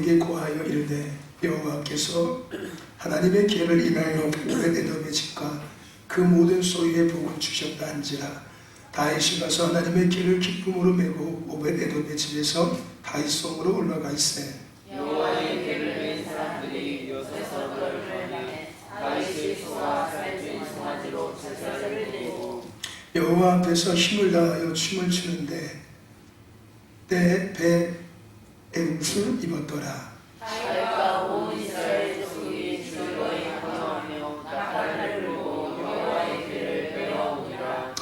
다윗에게 고하여 이르되 여호와께서 하나님의 계를 인하여 오벳에돔의 집과 그 모든 소유의 복을 주셨다 한지라. 다윗이 가서 하나님의 계를 기쁨으로 메고 오벳에돔의 집에서 다윗성으로 올라가 있으되 여호와의 계를 맨 사람들이 요새서 그를 보내 다윗의 소와 살찐 송아지로 제사를 드리고 여호와 앞에서 힘을 다하여 춤을 추는데 때 배에 옷을 입었더라. 다윗과 온 이스라엘 족속이 즐거이 환호하며 나팔을 불고 여호와의 계를 빼어오니라.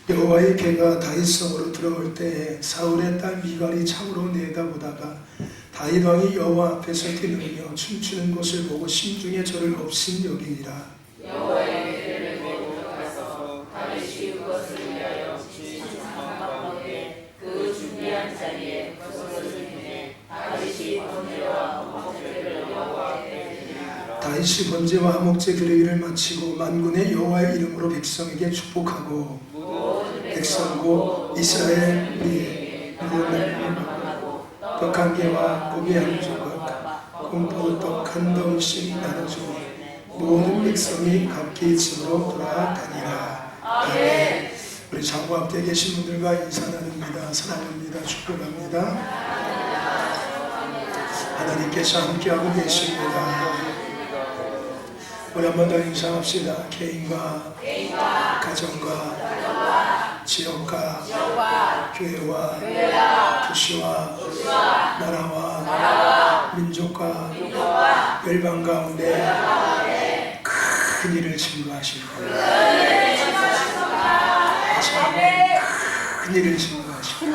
여호와의 계가 다윗성으로 들어올 때에 사울의 딸 미갈이 창으로 내다보다가 다윗 왕이 여호와 앞에서 뛰놀며 춤추는 것을 보고 심중에 저를 없인 여기니라. 여호와의 계를 메고 가서 다윗이 그것을 위하여 지은 상막 가운데 그 준비한 자리에 그것을 주님에 다윗이 번제와 목제를 여호와께 드리니라. 다윗이 번제와 화목제 드리기를 마치고 만군의 여호와의 이름으로 백성에게 축복하고 백성고 이스라엘 우리의 하나님을 만나고 떡 한 개와 고기 한 조각 공포 떡 한 덩씩 나눠주고 모든 백성이 각기 집으로 돌아다니라. 아멘. 우리 장구 앞에 계신 분들과 인사 나눕니다. 사랑합니다. 축복합니다. 하나님께서 함께하고 계십니다. 우리 한 번 더 인사합시다. 개인과 가정과 지역과 교회와 도시와 나라와 민족과 열방 가운데 큰 일을 증거하시고 큰 일을 증거하시고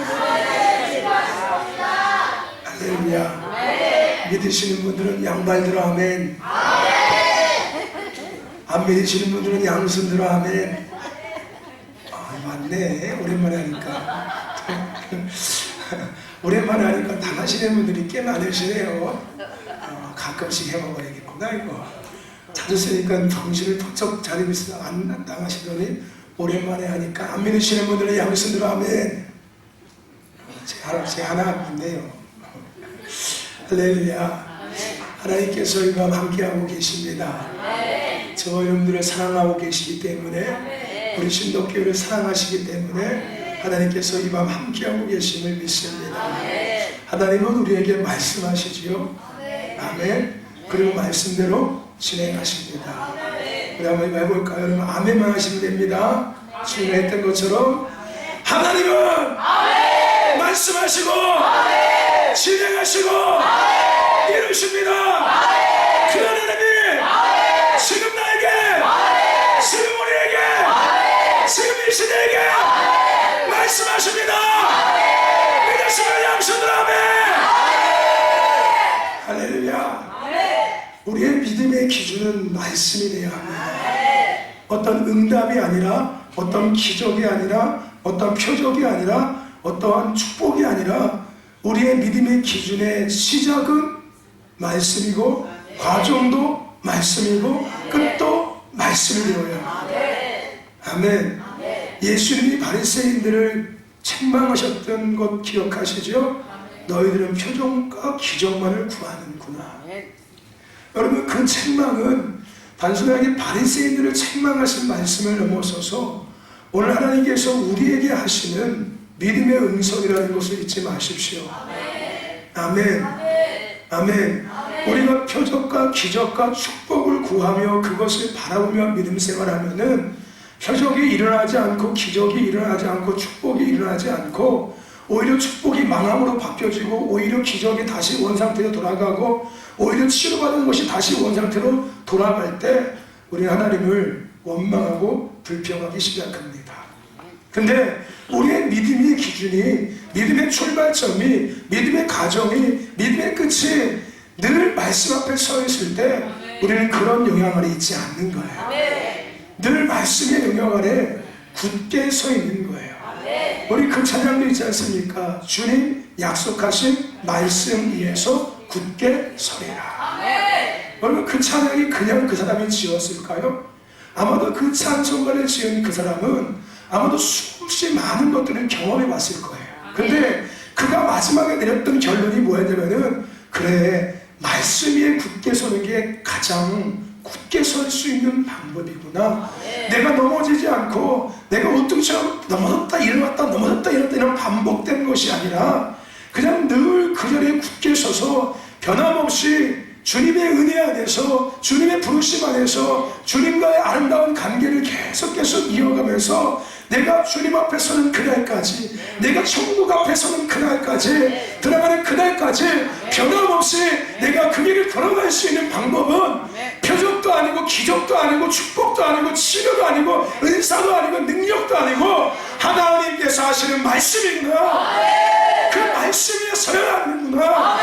할렐루야. 믿으시는 분들은 양발 들어 아멘. 안 믿으시는 분들은 양손 들어 아멘. 맞네. 오랜만에 하니까 오랜만에 하니까 당하시는 분들이 꽤 많으시네요. 가끔씩 해먹어야겠구나 이거. 자주 쓰니까 정신을 톡톡 차리고 있어. 안 당하시더니 오랜만에 하니까 안 믿으시는 분들은 양손 들어 아멘. 제 하나 안 믿네요. 할렐루야. 하나님께서 이 밤 함께하고 계십니다. 저와 여러분들을 사랑하고 계시기 때문에 우리 신덕교회를 사랑하시기 때문에 하나님께서 이 밤 함께하고 계심을 믿습니다. 하나님은 우리에게 말씀하시지요. 아멘. 그리고 말씀대로 진행하십니다. 우리 한번 해볼까요? 여러분 아멘만 하시면 됩니다. 지금 했던 것처럼 하나님은 말씀하시고 진행하시고 이루십니다. 그 하나님이 지금 나에게 지금 우리에게 지금 이 시대에게 말씀하십니다. 믿으시면 양손들 아멘. 할렐루야. 우리의 믿음의 기준은 말씀이 되어야 합니다. 어떤 응답이 아니라 어떤 기적이 아니라 어떤 표적이 아니라 어떠한 축복이 아니라 우리의 믿음의 기준의 시작은 말씀이고 과정도 말씀이고 끝도 말씀이 되어야 합니다. 아멘. 예수님이 바리새인들을 책망하셨던 것 기억하시죠? 너희들은 표정과 기적만을 구하는구나. 여러분 그 책망은 단순하게 바리새인들을 책망하신 말씀을 넘어서서 오늘 하나님께서 우리에게 하시는 믿음의 응답이라는 것을 잊지 마십시오. 아멘. 아멘. 우리가 표적과 기적과 축복을 구하며 그것을 바라보며 믿음 생활하면은 표적이 일어나지 않고 기적이 일어나지 않고 축복이 일어나지 않고 오히려 축복이 망함으로 바뀌어지고 오히려 기적이 다시 원상태로 돌아가고 오히려 치료받은 것이 다시 원상태로 돌아갈 때 우리 하나님을 원망하고 불평하기 시작합니다. 근데 우리의 믿음의 기준이 믿음의 출발점이 믿음의 가정이 믿음의 끝이 늘 말씀 앞에 서 있을 때 우리는 그런 영향 아래 있지 않는 거예요. 늘 말씀의 영향 아래 굳게 서 있는 거예요. 우리 그 찬양도 있지 않습니까? 주님 약속하신 말씀 위에서 굳게 서리라. 여러분 그 찬양이 그냥 그 사람이 지었을까요? 아마도 그 찬송가를 지은 그 사람은 아마도 수없이 많은 것들을 경험해 봤을 거예요. 근데 그가 마지막에 내렸던 결론이 뭐였냐면은 그래 말씀 위에 굳게 서는 게 가장 굳게 설 수 있는 방법이구나. 내가 넘어지지 않고 내가 우뚱처럼 넘어졌다 일어났다 넘어졌다 일어났다 이런 반복된 것이 아니라 그냥 늘 그 자리에 굳게 서서 변함없이 주님의 은혜 안에서 주님의 부르심 안에서 주님과의 아름다운 관계를 계속 이어가면서 내가 주님 앞에 서는 그날까지, 내가 천국 앞에 서는 그날까지, 들어가는 그날까지 변함없이 내가 그 길을 걸어갈 수 있는 방법은 표적도 아니고 기적도 아니고 축복도 아니고 치료도 아니고 은사도 아니고 능력도 아니고 하나님께서 하시는 말씀이구나. 그 말씀 위에 서야 하는구나.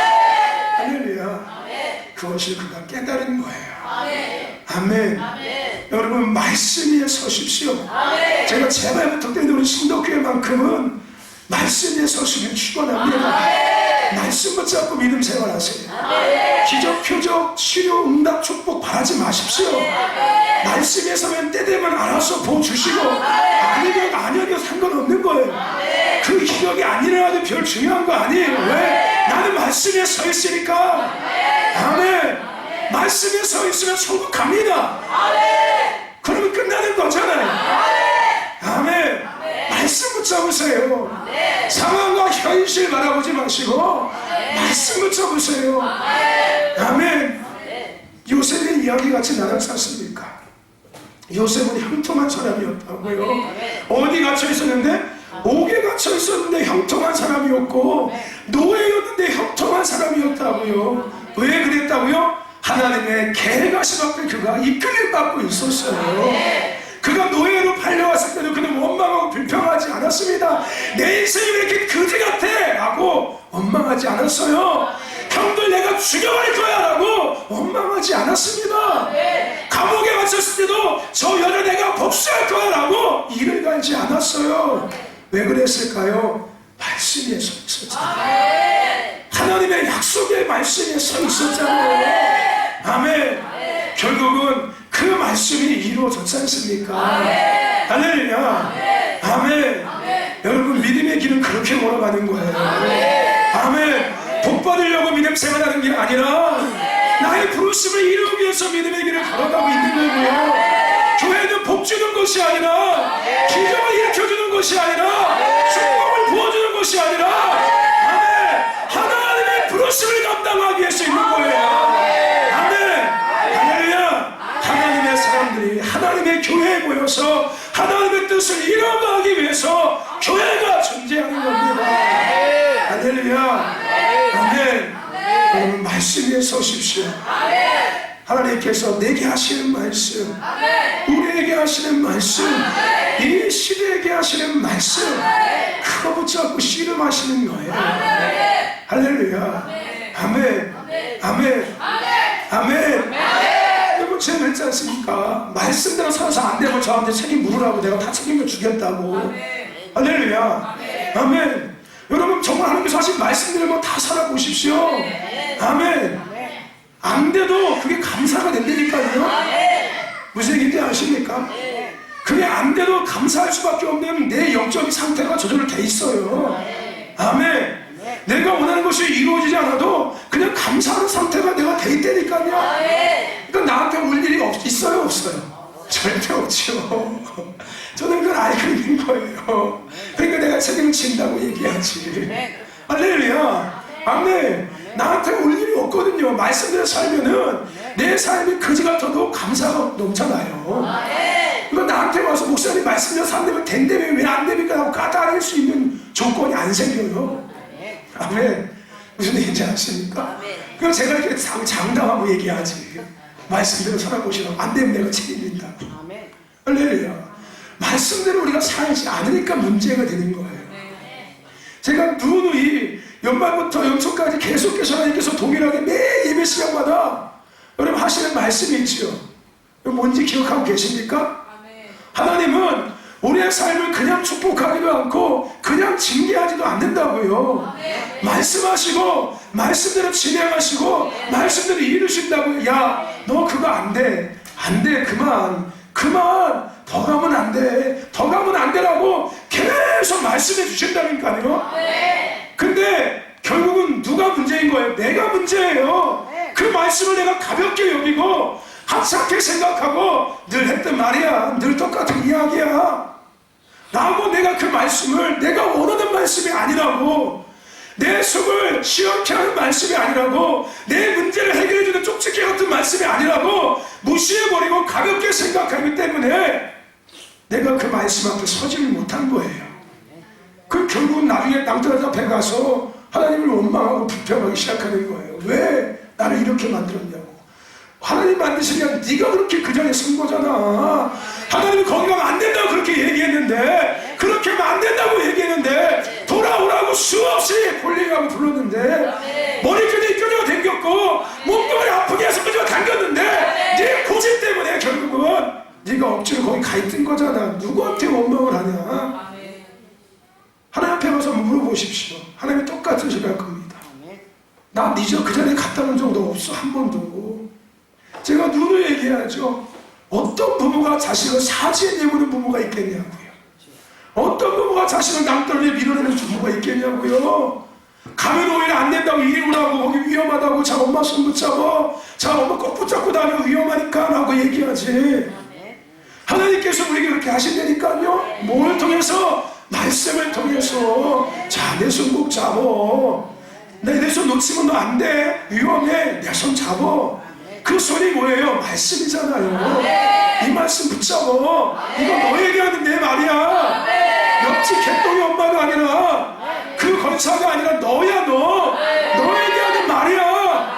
할렐루야. 그것을 그가 깨달은 거예요. 아멘. 여러분 말씀 위에 서십시오. 제가 제발 부탁드리는 우리 신도교회만큼은 말씀 위에 서시길 축원합니다. 말씀 붙잡고 믿음 생활하세요. 기적, 표적, 치료, 응답, 축복 바라지 마십시오. 말씀 위에 서면 때 되면 알아서 보여주시고 아니면 아니어도 상관없는 거예요. 그 기적이 아니라도 별 중요한 거 아니에요. 왜? 나는 말씀 위에 서 있으니까. 아멘. 말씀에 서 있으면 천국 갑니다. 그러면 끝나는 거잖아요. 아멘. 말씀 붙잡으세요. 상황과 현실 바라보지 마시고 말씀 붙잡으세요. 아멘. 요셉의 이야기 같이 나랑 샀습니까? 요셉은 형통한 사람이었다고요. 어디 갇혀 있었는데? 옥에 갇혀 있었는데 형통한 사람이었고 노예였는데 형통한 사람이었다고요. 왜 그랬다고요? 하나님의 계가심 앞에 그가 이끌림 받고 있었어요. 그가 노예로 팔려왔을 때도 그는 원망하고 불평하지 않았습니다. 내 인생이 왜 이렇게 그지 같아? 라고 원망하지 않았어요. 형들 내가 죽여버릴 거야 라고 원망하지 않았습니다. 감옥에 갇혔을 때도 저 여자 내가 복수할 거야 라고 이를 갈지 않았어요. 왜 그랬을까요? 말씀 위에 서 있었잖아요. 하나님의 약속의 말씀에 서 있었잖아요. 아멘. 결국은 그 말씀이 이루어졌지 않습니까? 할렐루야. 아멘. 여러분 믿음의 길은 그렇게 걸어가는 거예요. 아멘. 복 받으려고 믿음 생활하는 게 아니라 나의 부르심을 이루기 위해서 믿음의 길을 걸어가고 있는 거고요. 교회는 복 주는 것이 아니라 기적을 일으켜주는 것이 아니라 축복을 부어주는 것이 아니라 아멘. 하나님의 부르심을 감당하기 위해서 있는 거예요. 아멘. 할렐루야. 하나님의 사람들이 하나님의 교회에 모여서 하나님의 뜻을 이뤄가기 위해서 교회가 존재하는 겁니다. 할렐루야. 아멘. 여러분 말씀 위에 서십시오. 하나님께서 내게 하시는 말씀, 우리에게 하시는 말씀, 이 시대에게 하시는 말씀, 그거 붙잡고 씨름하시는 거예요. 할렐루야. 아멘. 아멘. 아멘. 여러분 제가 그랬지 않습니까? 말씀대로 살아서 안 되면 저한테 책임 물으라고 내가 다 책임을 주겠다고. 할렐루야. 아멘. 여러분 정말 하나님께서 하신 말씀대로 다 살아보십시오. 아멘. 안 돼도 그게 감사가 된다니까요. 무슨 얘기인지 아십니까? 그게 안 돼도 감사할 수밖에 없는 내 영적인 상태가 저절로 돼 있어요. 아멘. 내가 원하는 것이 이루어지지 않아도 그냥 감사하는 상태가 내가 돼 있다니까요. 그러니까 나한테 올 일이 있어요 없어요? 절대 없죠. 저는 그걸 알고 있는 거예요. 그러니까 내가 책임을 진다고 얘기하지. 할렐루야. 아멘. 나한테 올 일이 없거든요. 말씀대로 살면은 내 삶이 그지 같아도 감사가 넘쳐나요. 이거 나한테 와서 목사님 말씀대로 산다면 된다며 왜 안 됩니까? 하고 까다릴 수 있는 조건이 안 생겨요. 아멘. 무슨 얘기인지 아십니까? 그럼 제가 이렇게 장담하고 얘기하지. 말씀대로 살아보시라고. 안 되면 내가 책임진다고. 할렐루야. 말씀대로 우리가 살지 않으니까 문제가 되는 거예요. 제가 누누이 연말부터 연초까지 계속해서 하나님께서 동일하게 매 예배 시간마다 여러분 하시는 말씀이 있지요. 뭔지 기억하고 계십니까? 하나님은 우리의 삶을 그냥 축복하지도 않고 그냥 징계하지도 않는다고요. 말씀하시고 말씀대로 진행하시고 말씀대로 이루신다고요. 야, 너 그거 안 돼. 안 돼. 그만. 더 가면 안 돼. 더 가면 안 되라고 계속 말씀해 주신다니까요. 근데 결국은 누가 문제인 거예요? 내가 문제예요. 말씀을 내가 가볍게 여기고 하찮게 생각하고 늘 했던 말이야, 늘 똑같은 이야기야 라고 내가 그 말씀을 내가 원하는 말씀이 아니라고, 내 속을 시원케 하는 말씀이 아니라고, 내 문제를 해결해주는 쪽집게 같은 말씀이 아니라고 무시해버리고 가볍게 생각하기 때문에 내가 그 말씀 앞에 서지를 못한 거예요. 그 결국은 나중에 낭떠러지 앞에 가서 하나님을 원망하고 불평하기 시작하는 거예요. 왜 나를 이렇게 만들었냐고. 하나님 만드시면 네가 그렇게 그 자리에 쓴 거잖아. 하나님이 거기 가면 안 된다고 그렇게 얘기했는데, 그렇게 하면 안 된다고 얘기했는데, 돌아오라고 수없이 볼링하고 불렀는데, 머리끈이 끄집어 당겼고 몸뚱아리 아프게 해서 끄집어 당겼는데, 네 고집 때문에 결국은 네가 억지로 거기 가 있던 거잖아. 누구한테 원망을 하냐. 하나님 앞에 가서 물어보십시오. 하나님이 똑같으실 겁니다. 나 니저 그 자리에 갔다 온 적도 없어, 한 번도. 제가 눈으로 얘기하죠. 어떤 부모가 자식을 사지에 내보는 부모가 있겠냐고요. 어떤 부모가 자식을 낭떠러지에 밀어내는 부모가 있겠냐고요. 가면 오히려 안 된다고 이리 오라고, 거기 위험하다고, 자 엄마 손 붙잡아, 자 엄마 꼭 붙잡고 다녀, 위험하니까 라고 얘기하지. 하나님께서 우리에게 그렇게 하신다니까요. 뭘 통해서? 말씀을 통해서. 자, 내 손 꼭 잡어. 내 손 놓치면 너 안 돼, 위험해, 내 손 잡어. 그 손이 뭐예요? 말씀이잖아요. 이 말씀 붙잡어. 이거 너에게 하는 내 말이야. 옆집 개똥이 엄마가 아니라, 그 건사가 아니라 너야. 너에게 하는 말이야.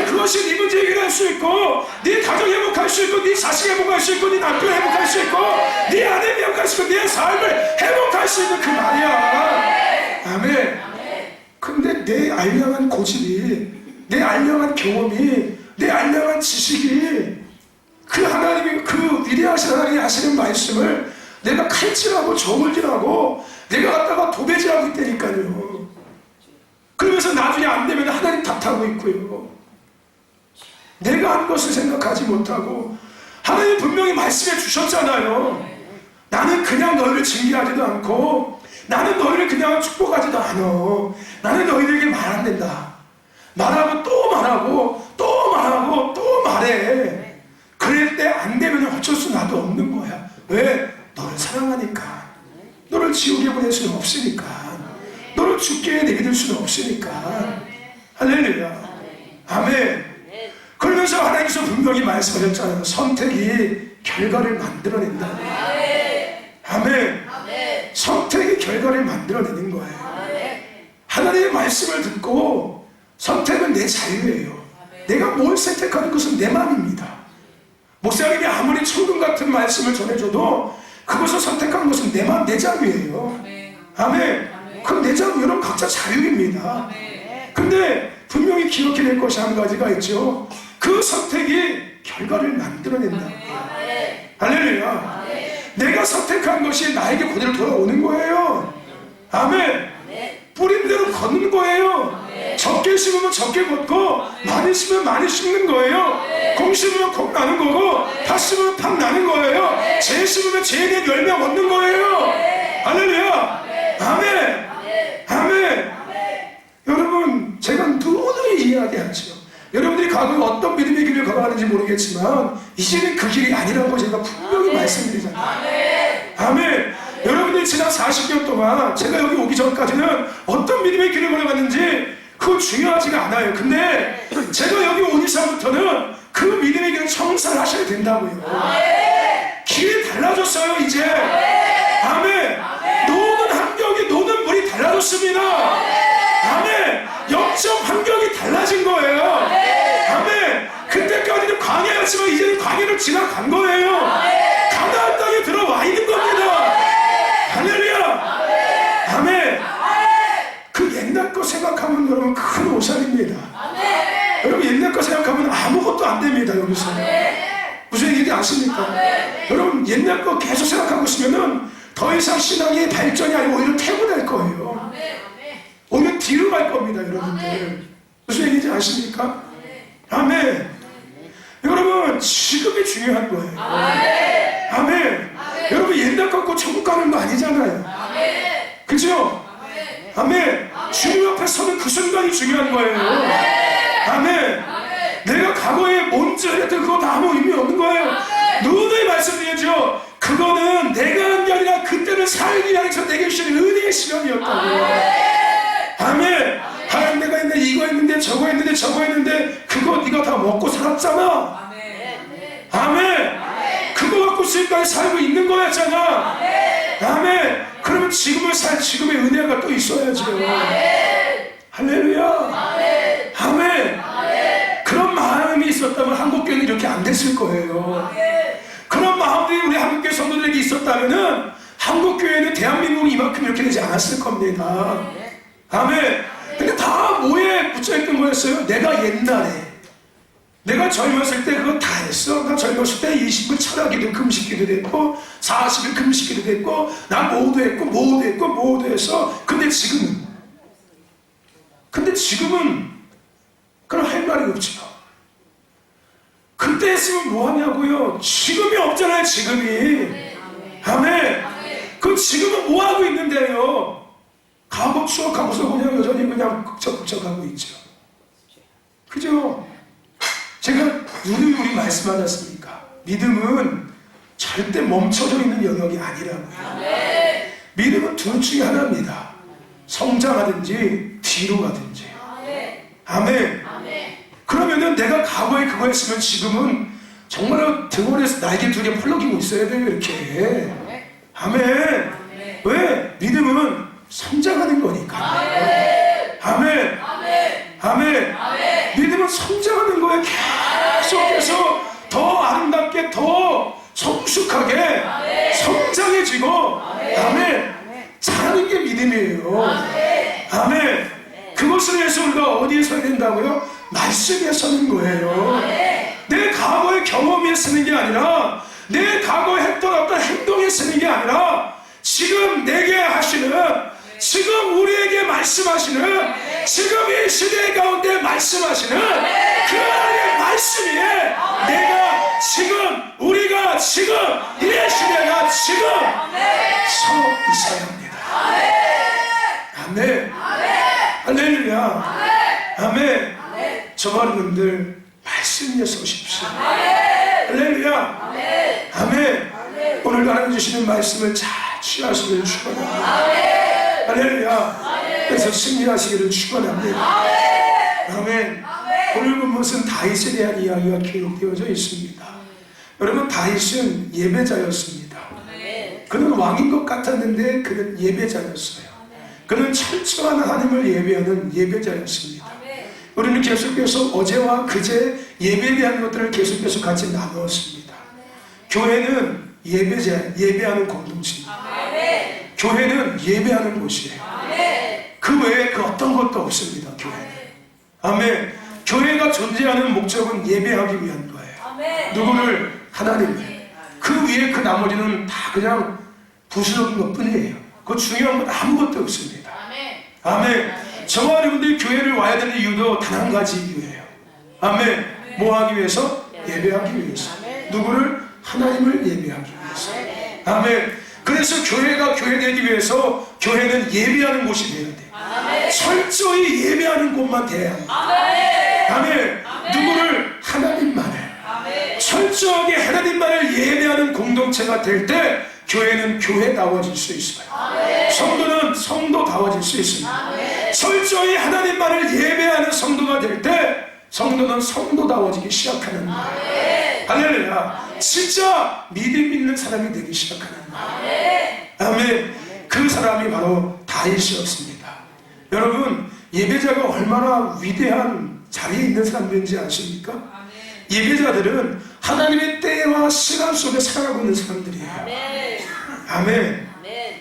그것이 네 문제 해결할 수 있고, 네 가정 회복할 수 있고, 네 자식 회복할 수 있고, 네 남편 회복할 수 있고, 네 아내 회복할 수 있고, 네 삶을 회복할 수 있는 그 말이야. 아멘. 근데 내 알량한 고집이, 내 알량한 경험이, 내 알량한 지식이 그 하나님이, 그 위대하신 하나님이 하시는 말씀을 내가 칼질하고 저물질하고 내가 갖다가 도배질하고 있다니까요. 그러면서 나중에 안 되면 하나님 탓하고 있고요. 내가 한 것을 생각하지 못하고, 하나님 분명히 말씀해 주셨잖아요. 나는 그냥 너희를 징계하지도 않고, 나는 너희를 그냥 축복하지도 않아. 나는 너희들에게 말 안 된다. 말하고 또 말하고 또 말하고 또 말해. 그럴 때 안 되면 어쩔 수 나도 없는 거야. 왜? 너를 사랑하니까. 너를 지옥에 보낼 수는 없으니까. 너를 죽게 내버릴 수는 없으니까. 할렐루야. 아멘. 그러면서 하나님께서 분명히 말씀하셨잖아요. 선택이 결과를 만들어낸다. 아멘. 선택이 결과를 만들어내는 거예요. 하나님의 말씀을 듣고, 선택은 내 자유예요. 내가 뭘 선택하는 것은 내 마음입니다. 목사님이 아무리 천금 같은 말씀을 전해줘도 그것을 선택한 것은 내 마음, 내 자유예요. 아멘. 그럼 내 자유, 여러분 각자 자유입니다. 근데 분명히 기억해야 될 것이 한 가지가 있죠. 그 선택이 결과를 만들어낸다. 할렐루야. 내가 선택한 것이 나에게 그대로 돌아오는 거예요. 아멘. 뿌린 대로 걷는 거예요. 적게 심으면 적게 걷고, 많이 심으면 많이 심는 거예요. 공 심으면 공 나는 거고, 팥 심으면 팥 나는 거예요. 재 심으면 재에 대한 열매 얻는 거예요. 할렐루야. 아멘. 아멘. 여러분, 제가 누누이 이야기하죠. 여러분들이 과거에 어떤 믿음의 길을 걸어가는지 모르겠지만, 이제는 그 길이 아니라고 제가 분명히 말씀드리잖아요. 아멘. 여러분들이 지난 40년 동안 제가 여기 오기 전까지는 어떤 믿음의 길을 걸어갔는지 그건 중요하지가 않아요. 근데 제가 여기 온 이상부터는 그 믿음의 길을 청산을 하셔야 된다고요. 길이 달라졌어요, 이제. 아멘. 노는 환경이, 노는 물이 달라졌습니다. 아멘. 영적 환경이 달라진 거예요. 아멘. 그때까지는 광야였지만 이제는 광야를 지나간 거예요. 가나안 땅에 들어와 있는 겁니다. 할렐루야. 아멘. 그 옛날 거 생각하면 여러분 큰 오산입니다. 여러분 옛날 거 생각하면 아무것도 안 됩니다. 여기서 무슨 얘기인지 아십니까? 여러분 옛날 거 계속 생각하고 있으면은 더 이상 신앙의 발전이 아니고 오히려 퇴보될 거예요. 오히려 뒤로 갈 겁니다. 여러분들 무슨 얘기인지 아십니까? 아멘. 여러분 지금이 중요한 거예요. 아멘. 여러분 옛날 갖고 천국 가는 거 아니잖아요. 그죠? 아멘. 주님 앞에 서는 그 순간이 중요한 거예요. 아멘. 내가 됐든 그거 다 아무 의미 없는 거예요. 누누이 말씀드리죠. 그거는 내가 한 게 아니라 그때는 살기 위해서 내게 주신 은혜의 시간이었다고요. 아멘. 하나님 내가 했는데 이거 했는데 저거 했는데 저거 했는데 그거 네가 다 먹고 살았잖아. 아멘. 그거 갖고 지금까지 살고 있는 거였잖아. 아멘. 그러면 지금을 살 지금의 은혜가 또 있어야죠. 할렐루야. 아멘. 그런 마음이 있었다면 한국교회는 이렇게 안 됐을 거예요. 그런 마음들이 우리 한국교회 성도들에게 있었다면은 한국교회는 대한민국이 이만큼 이렇게 되지 않았을 겁니다. 아멘. 근데 다 뭐에 붙여있던 거였어요? 내가 옛날에 내가 젊었을 때 그거 다 했어. 나 젊었을 때 20일 철학기도 금식기도 됐고 40일 금식기도 됐고 나 뭐도 했고 뭐도 했고 뭐도 했어. 근데 지금은 그럼 할 말이 없죠. 그때 했으면 뭐하냐고요. 지금이 없잖아요. 지금이. 아멘. 그럼 지금은 뭐하고 있는데요. 과거 추억하고서 그냥 여전히 그냥 극적극적하고 있죠. 그죠? 제가 우리 말씀하지 않습니까? 믿음은 절대 멈춰져 있는 영역이 아니라고요. 믿음은 둘 중에 하나입니다. 성장하든지 뒤로 가든지. 아멘. 그러면은 내가 과거에 그거 했으면 지금은 정말로 등원에서 날개 두 개 펄럭이고 있어야 돼요. 이렇게. 아멘. 왜? 믿음은 성장하는 거니까. 아멘. 아멘. 믿음은 성장하는 거예요. 계속해서 더 아름답게 더 성숙하게 성장해지고 아멘. 자라는 게 믿음이에요. 아멘. 그것을 위해서 우리가 어디에 서야 된다고요? 말씀에 서는 거예요. 내 과거의 경험에 쓰는 게 아니라 내 과거에 했던 어떤 행동에 쓰는 게 아니라 지금 내게 하시는 지금 우리에게 말씀하시는 지금 이 시대 가운데 말씀하시는 그 하나님의 말씀 위에 내가 지금 우리가 지금 이 시대가 지금 서 있어야 합니다. 아멘. 할렐루야. 아멘. 저와 여러분들 말씀 위에 서십시오. 할렐루야. 아멘. 오늘 하나님 주시는 말씀을 잘 취하시기를 축원합니다. 할렐루야. 그래서 승리하시기를 축원합니다. 아멘. 오늘 본문은 다윗에 대한 이야기가 기록되어져 있습니다. 여러분, 다윗은 예배자였습니다. 그는 왕인 것 같았는데 그는 예배자였어요. 그는 철저한 하나님을 예배하는 예배자였습니다. 우리는 계속해서 어제와 그제 예배에 대한 것들을 계속해서 같이 나누었습니다. 교회는 예배하는 공동체입니다. 교회는 예배하는 곳이에요. 그 외에 그 어떤 것도 없습니다. 교회는. 아멘. 교회가 존재하는 목적은 예배하기 위한 거예요. 누구를? 하나님을. 그 위에 그 나머지는 다 그냥 부수적인 것 뿐이에요. 그 중요한 건 아무것도 없습니다. 아멘. 저와 여러분들이 교회를 와야 되는 이유도 단 한 가지 이유예요. 아멘. 뭐 하기 위해서? 예배하기 위해서. 누구를? 하나님을 예배하기 위해서. 아멘. 그래서 교회가 교회되기 위해서 교회는 예배하는 곳이 되어야 돼요. 철저히 예배하는 곳만 돼야 합니다. 아멘. 누구를? 하나님만을. 철저하게 하나님만을 예배하는 공동체가 될 때 교회는 교회다워질 수 있어요. 성도는 성도다워질 수 있습니다. 철저히 하나님만을 예배하는 성도가 될 때 성도는 성도다워지기 시작하는 거예요. 할렐루야. 진짜 믿음 있는 사람이 되기 시작하는 거예요. 아멘. 그 사람이 바로 다윗이었습니다. 여러분, 예배자가 얼마나 위대한 자리에 있는 사람들인지 아십니까? 예배자들은 하나님의 때와 시간 속에 살아가고 있는 사람들이에요. 아멘.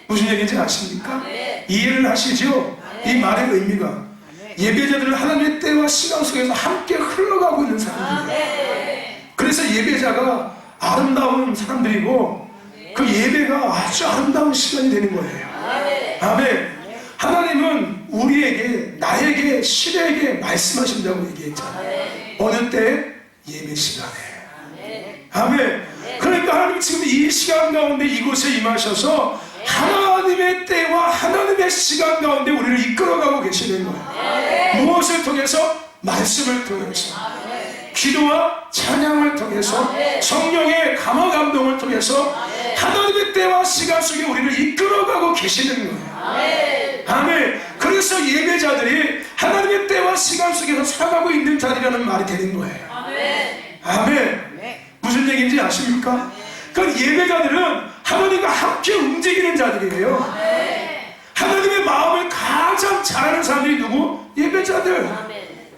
무슨 얘기인지 아십니까? 이해를 하시죠? 이 말의 의미가 예배자들은 하나님의 때와 시간 속에서 함께 흘러가고 있는 사람들이에요. 그래서 예배자가 아름다운 사람들이고 그 예배가 아주 아름다운 시간이 되는 거예요. 아멘. 하나님은 우리에게, 나에게, 시대에게 말씀하신다고 얘기했잖아요. 어느 때? 예배 시간에. 아멘. 그러니까 하나님 지금 이 시간 가운데 이곳에 임하셔서 하나님의 때와 하나님의 시간 가운데 우리를 이끌어가고 계시는 거예요. 무엇을 통해서? 말씀을 통해서. 기도와 찬양을 은혜를 통해서 성령의 감화 감동을 통해서 하나님의 때와 시간 속에 우리를 이끌어가고 계시는 거예요. 아멘. 그래서 예배자들이 하나님의 때와 시간 속에서 살아가고 있는 자들이라는 말이 되는 거예요. 아멘. 무슨 얘기인지 아십니까? 그러니까 예배자들은 하나님과 함께 움직이는 자들이에요. 하나님의 마음을 가장 잘 아는 사람들이 누구? 예배자들.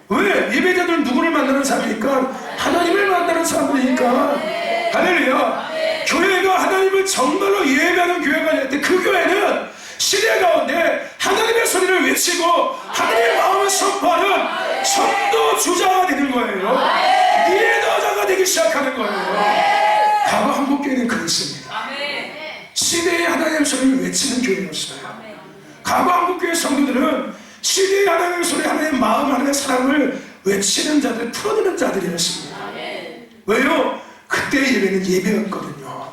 왜? 예배자들은 누구를 만나는 사람이니까? 하나님을 만나는 사람들이니까. 할렐루야. 교회가 하나님을 정말로 예배하는 교회가 될 때 그 교회는 시대 가운데 하나님의 소리를 외치고 하나님의 마음을 선포하는 선도 주자가 되는 거예요. 리더자가 되기 시작하는 거예요. 과거 한국교회는 그랬습니다. 시대의 하나님의 소리를 외치는 교회였어요. 과거 한국교회 성도들은 시대의 하나님의 소리, 하나님의 마음, 하나님의 사랑을 외치는 자들, 풀어내는 자들이었습니다. 왜요? 그때 예배는 예배였거든요.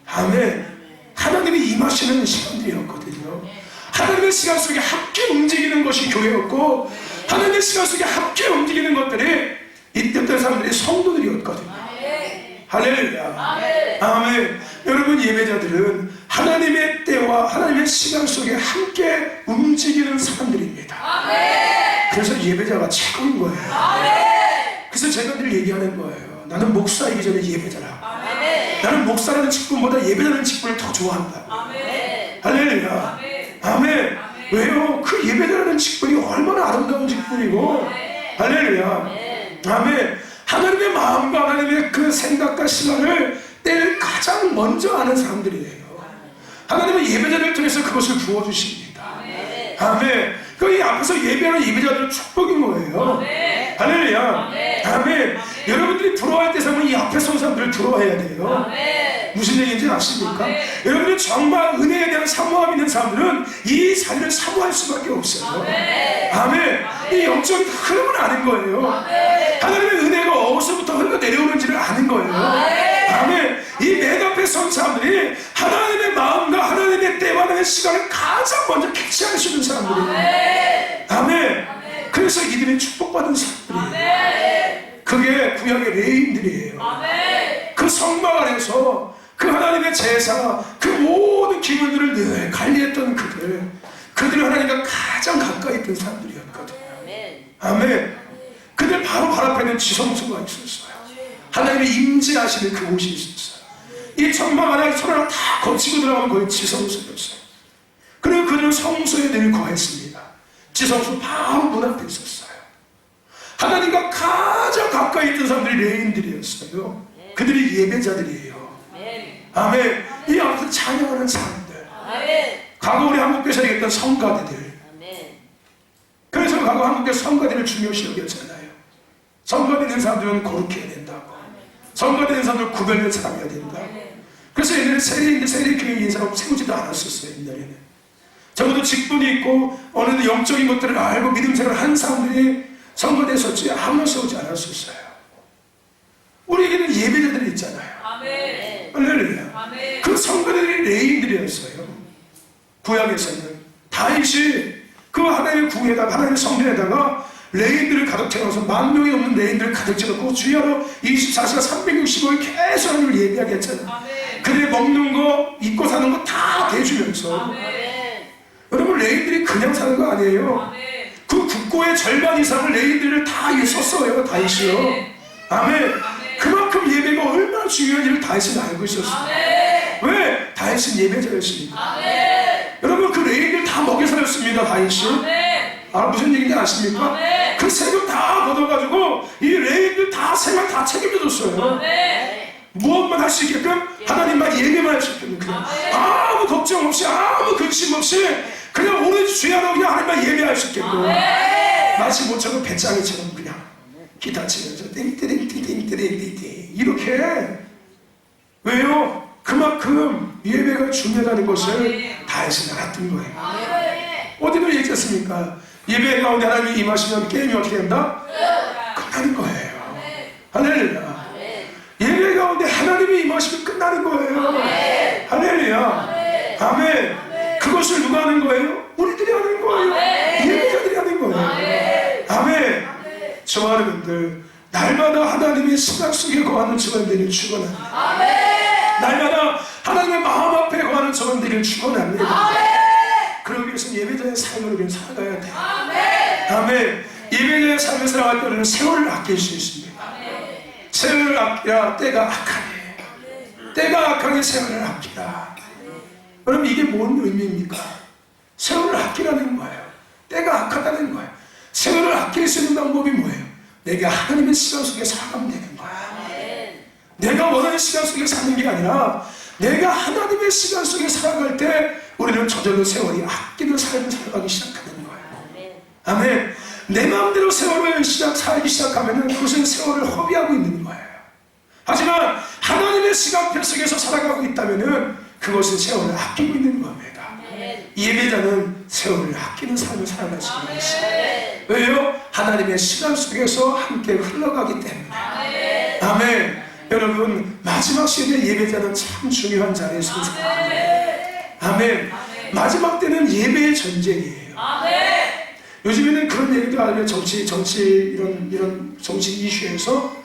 아멘. 하나님이 임하시는 시간들이었거든요. 하나님의 시간 속에 함께 움직이는 것이 교회였고, 하나님의 시간 속에 함께 움직이는 것들이 이때부터 사람들이 성도들이었거든요. 할렐루야. 아멘. 여러분, 예배자들은 하나님의 때와 하나님의 시간 속에 함께 움직이는 사람들입니다. 그래서 예배자가 최고인 거예요. 그래서 제가 늘 얘기하는 거예요. 나는 목사이기 전에 예배자라. 나는 목사라는 직분보다 예배자라는 직분을 더 좋아한다. 할렐루야. 아멘. 왜요? 그 예배자라는 직분이 얼마나 아름다운 직분이고, 할렐루야. 아멘. 하나님의 마음과 하나님의 그 생각과 시간을 때를 가장 먼저 아는 사람들이에요. 하나님의 예배자를 통해서 그것을 부어주십니다. 아멘. 그 앞에서 예배하는 예배자들은 축복인 거예요. 할렐루야. 아멘. 여러분들이 부러워할 때 사람은 이 앞에 선 사람들을 부러워해야 돼요. 무슨 얘기인지 아십니까? 여러분들이 정말 은혜에 대한 사모함 있는 사람들은 이 자리를 사모할 수밖에 없어요. 아멘. 이 영적인 흐름을 아는 거예요. 하나님의 은혜가 어디서부터 흘러 내려오는지를 아는 거예요. 아멘. 이 맨 앞에 선 사람들이 하나님의 마음과 하나님의 때와 하나님의 시간을 가장 먼저 캐치할 수 있는 사람들이에요. 아멘. 그래서 이들이 축복받은 사람들이에요. 그게 구약의 레인들이에요. 그 성막 안에서 그 하나님의 제사, 그 모든 기물들을 늘 관리했던 그들은 하나님과 가장 가까이 있던 사람들이었거든요. 아멘. 그들 바로 발 앞에는 지성소가 있었어요. 하나님의 임재하시는 그곳이 있었어요. 이 천막 안에 손을 다 거치고 들어가면 거의 지성소였어요. 그리고 그들은 성소에 늘 거했습니다. 지성소 바로 문 앞에 있었어요. 하나님과 가장 가까이 있던 사람들이 레인들이었어요. 그들이 예배자들이에요. 아멘. 이 앞에서 찬양하는 사람들. 과거 우리 한국교회에서 얘기했던 성가대들. 그래서 과거 한국교회 성가대를 중요시 여겼잖아요. 성가되는 사람들은 거룩해야 된다고. 성가되는 사람들은 구별된 사람이어야 된다. 그래서 옛날에 세례교회 인사로 세우지도 않았었어요. 옛날에는 적어도 직분이 있고 어느 영적인 것들을 알고 믿음 생활을 한 사람들이 성가됐었지 아무나 세우지 않았었어요. 우리에게는 예배자들이 있잖아요. 할렐루야. 그 성가들이 레인들이었어요. 구약에서는 다윗이 그 하나님의 궁에다가 하나님의 성전에다가 레인들을 가득 채워서 10,000명이 넘는 레인들을 가득 채워놓고 주야로 24시간 365일 계속 하나님을 예배하게 했잖아요. 그들이 먹는 거 입고 사는 거 다 대주면서. 여러분, 레인들이 그냥 사는 거 아니에요. 그 국고의 절반 이상을 레인들을 다 썼어요. 다윗이요. 아멘. 그만큼 예배가 얼마나 중요한지를 다윗은 알고 있었어요. 왜? 다윗은 예배자였으니까. 여러분, 그 레인들 다 먹여 살렸습니다. 다윗이. 무슨 얘기인지 아십니까? 그 세금 다 걷어가지고 이 레인들 다 생활 다 책임져줬어요. 무엇만 할 수 있게끔 하나님만 예배만 할 수 있게끔 그냥 아무 걱정 없이 아무 근심 없이 그냥 오늘 주야로 그냥 하나님만 예배할 수 있게끔 마치 모처럼 배짱이처럼 그냥 기타 치면서 띵띵띵띵띵띵띵 이렇게. 왜요? 그만큼 예배가 중요하다는 것을 다윗은 알았던 거예요. 어디로 얘기했습니까? 예배 가운데 하나님이 임하시면 게임이 어떻게 된다? 끝나는 거예요. 할렐루야. 예배 가운데 하나님이 임하시면 끝나는 거예요. 할렐루야. 아멘. 그것을 누가 하는 거예요? 우리들이 하는 거예요. 예배자들이 하는 거예요. 아멘. 저와 여러분들, 날마다 하나님의 시각 속에 거하는 저는 되길 축원합니다. 날마다 하나님의 마음 앞에 거하는 저는 되길 축원합니다. 그러기 위해서 예배자의 삶을 우리는 살아가야 돼요. 아멘. 예배자의 삶을 살아갈 때 우리는 세월을 아낄 수 있습니다. 세월을 아끼라 때가 악하네. 때가 악하게 세월을 아끼라. 그럼 이게 뭔 의미입니까? 세월을 아끼라는 거예요. 때가 악하다는 거예요. 세월을 아낄 수 있는 방법이 뭐예요? 내가 하나님의 시간 속에 살아가면 되는 거야. 내가 원하는 시간 속에 사는 게 아니라 내가 하나님의 시간 속에 살아갈 때 우리는 저절로 세월이 아끼는 삶을 살아가기 시작하는 거예요. 아멘. 내 마음대로 세월을 살기 시작하면 그것은 세월을 허비하고 있는 거예요. 하지만 하나님의 시간표 속에서 살아가고 있다면 그것은 세월을 아끼고 있는 겁니다. 예배자는 세월을 아끼는 삶을 살아갈 수 있는 것입니다. 왜요? 하나님의 시간 속에서 함께 흘러가기 때문에. 아멘. 여러분, 마지막 시대의 예배자는 참 중요한 자리에 서 살아갑니다. 아멘. 마지막 때는 예배의 전쟁이에요. 요즘에는 그런 얘기도 하면 정치 이런 정치 이슈에서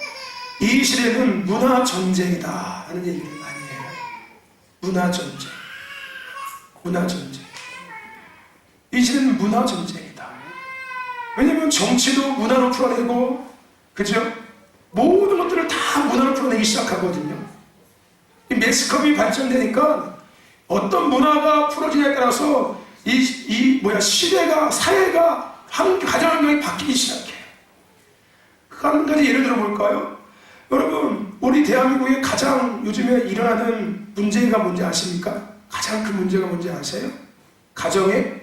이 시대는 문화 전쟁이다 하는 얘기를 많이 해요. 문화 전쟁. 이 시대는 문화 전쟁이다. 왜냐면 정치도 문화로 풀어내고, 그죠? 모든 것들을 다 문화로 풀어내기 시작하거든요. 이 매스컴이 발전되니까 어떤 문화가 풀어지냐에 따라서 시대가, 사회가 가장 바뀌기 시작해요. 한 가지 예를 들어 볼까요? 여러분, 우리 대한민국에 가장 요즘에 일어나는 문제가 뭔지 아십니까? 가장 큰 문제가 뭔지 아세요? 가정의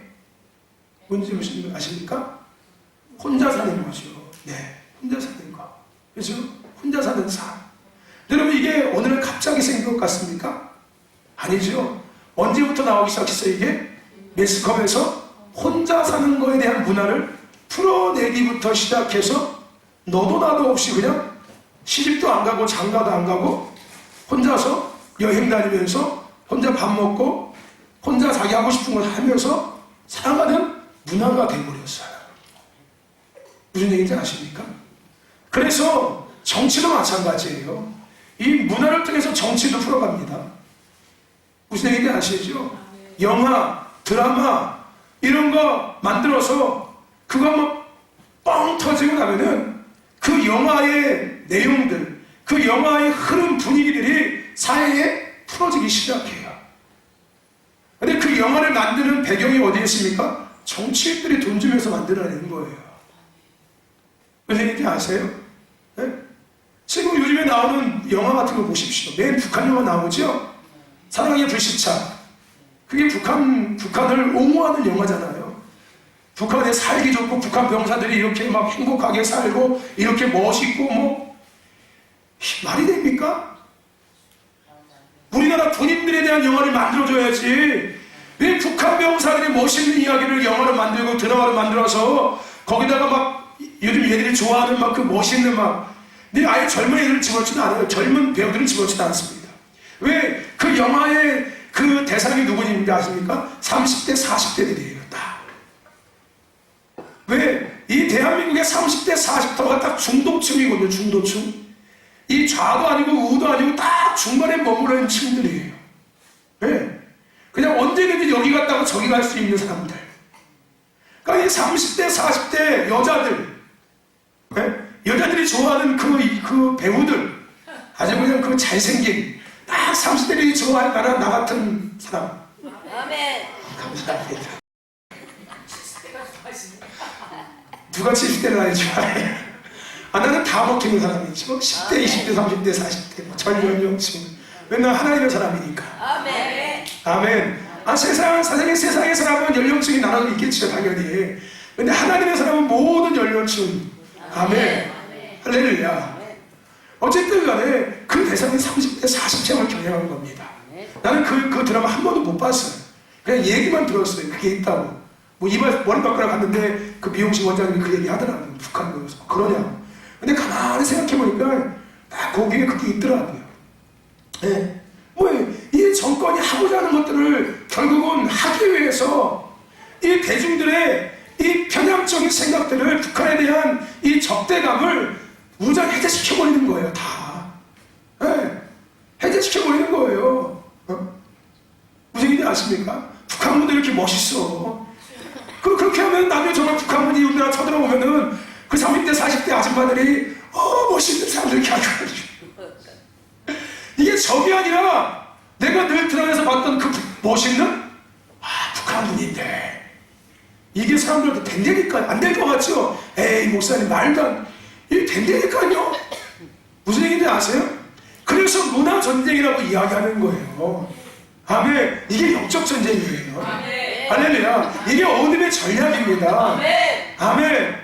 문제 무슨 아십니까? 혼자 사는 거죠. 네, 혼자 사는 거. 그렇죠? 혼자 사는 삶. 여러분, 이게 오늘 갑자기 생긴 것 같습니까? 아니죠. 언제부터 나오기 시작했어요, 이게? 매스컴에서 혼자 사는 거에 대한 문화를 풀어내기부터 시작해서 너도 나도 없이 그냥 시집도 안 가고 장가도 안 가고 혼자서 여행 다니면서 혼자 밥 먹고 혼자 자기 하고 싶은 걸 하면서 살아가는 문화가 돼버렸어요. 무슨 얘기인지 아십니까? 그래서 정치도 마찬가지예요. 이 문화를 통해서 정치도 풀어갑니다. 무슨 얘기인지 아시죠? 영화, 드라마 이런 거 만들어서 그거 뭐 뻥 터지고 나면은 그 영화의 내용들, 그 영화의 흐름 분위기들이 사회에 풀어지기 시작해요. 근데 그 영화를 만드는 배경이 어디에 있습니까? 정치인들이 돈 주면서 만들어내는 거예요. 무슨 얘기인지 아세요? 네? 지금 요즘에 나오는 영화 같은 거 보십시오. 매일 북한 영화 나오죠? 사랑의 불시착. 그게 북한을 옹호하는 영화잖아요. 북한에 살기 좋고 북한 병사들이 이렇게 막 행복하게 살고 이렇게 멋있고 뭐 말이 됩니까? 우리나라 군인들에 대한 영화를 만들어줘야지. 왜 북한 병사들의 멋있는 이야기를 영화로 만들고 드라마로 만들어서 거기다가 막 요즘 얘들이 좋아하는 막 그 멋있는 근데 아예 젊은 애들을 집어넣지도 않아요. 젊은 배우들은 집어넣지도 않습니다. 왜? 그 영화의 그 대상이 누구인지 아십니까? 30대, 40대들이에요. 다. 왜? 이 대한민국의 30대, 40대가 딱 중도층이거든요. 중도층. 이 좌도 아니고 우도 아니고 딱 중간에 머물러 있는 층들이에요. 왜? 그냥 언제든지 여기 갔다가 저기 갈 수 있는 사람들. 그러니까 이 30대, 40대 여자들, 네? 여자들이 좋아하는 그 배우들, 아주 그냥 그 잘생긴, 딱 30대들이 좋아할 만한 나 같은 사람. 아멘. 감사합니다. 누가 70대를 많이 좋아해? 나는 다 먹히는 사람이죠. 10대, 20대, 30대, 40대, 전 연령층. 맨날 하나님의 사람이니까. 아멘. 아멘. 세상의 사람은 연령층이 나눠져 있겠죠, 당연히. 근데 하나님의 사람은 모든 연령층. 아멘. 할렐루야. 어쨌든 간에 그 대상이 30대, 40층을 겨냥한 겁니다. 나는 그 드라마 한 번도 못 봤어요. 그냥 얘기만 들었어요. 그게 있다고. 머리 바꾸러 갔는데 그 미용실 원장님이 그 얘기 하더라고요. 북한 거여서. 그러냐고. 근데 가만히 생각해보니까 딱 거기에 그게 있더라고요. 네. 이 정권이 하고자 하는 것들을 결국은 하기 위해서 이 대중들의 이 편향적인 생각들을 북한에 대한 이 적대감을 무장 해제시켜버리는 거예요. 다. 네. 해제시켜버리는 거예요. 무슨 얘기인지 아십니까? 북한군도 이렇게 멋있어. 그렇게 하면 나중에 정말 북한군이 우리나라 쳐들어오면은 그 30대 40대 아줌마들이 멋있는 사람들 이렇게 하고 이게 적이 아니라 내가 늘 드라마에서 봤던 그 멋있는 북한군인데 이게 사람들한테 된다니까. 안 될 것 같죠? 에이 목사님 말도 안 이게 된다니까요. 무슨 얘기인지 아세요? 그래서 문화전쟁이라고 이야기하는 거예요. 아멘. 이게 영적 전쟁이에요. 아멘. 할렐루야. 이게 어둠의 전략입니다. 아멘. 아멘.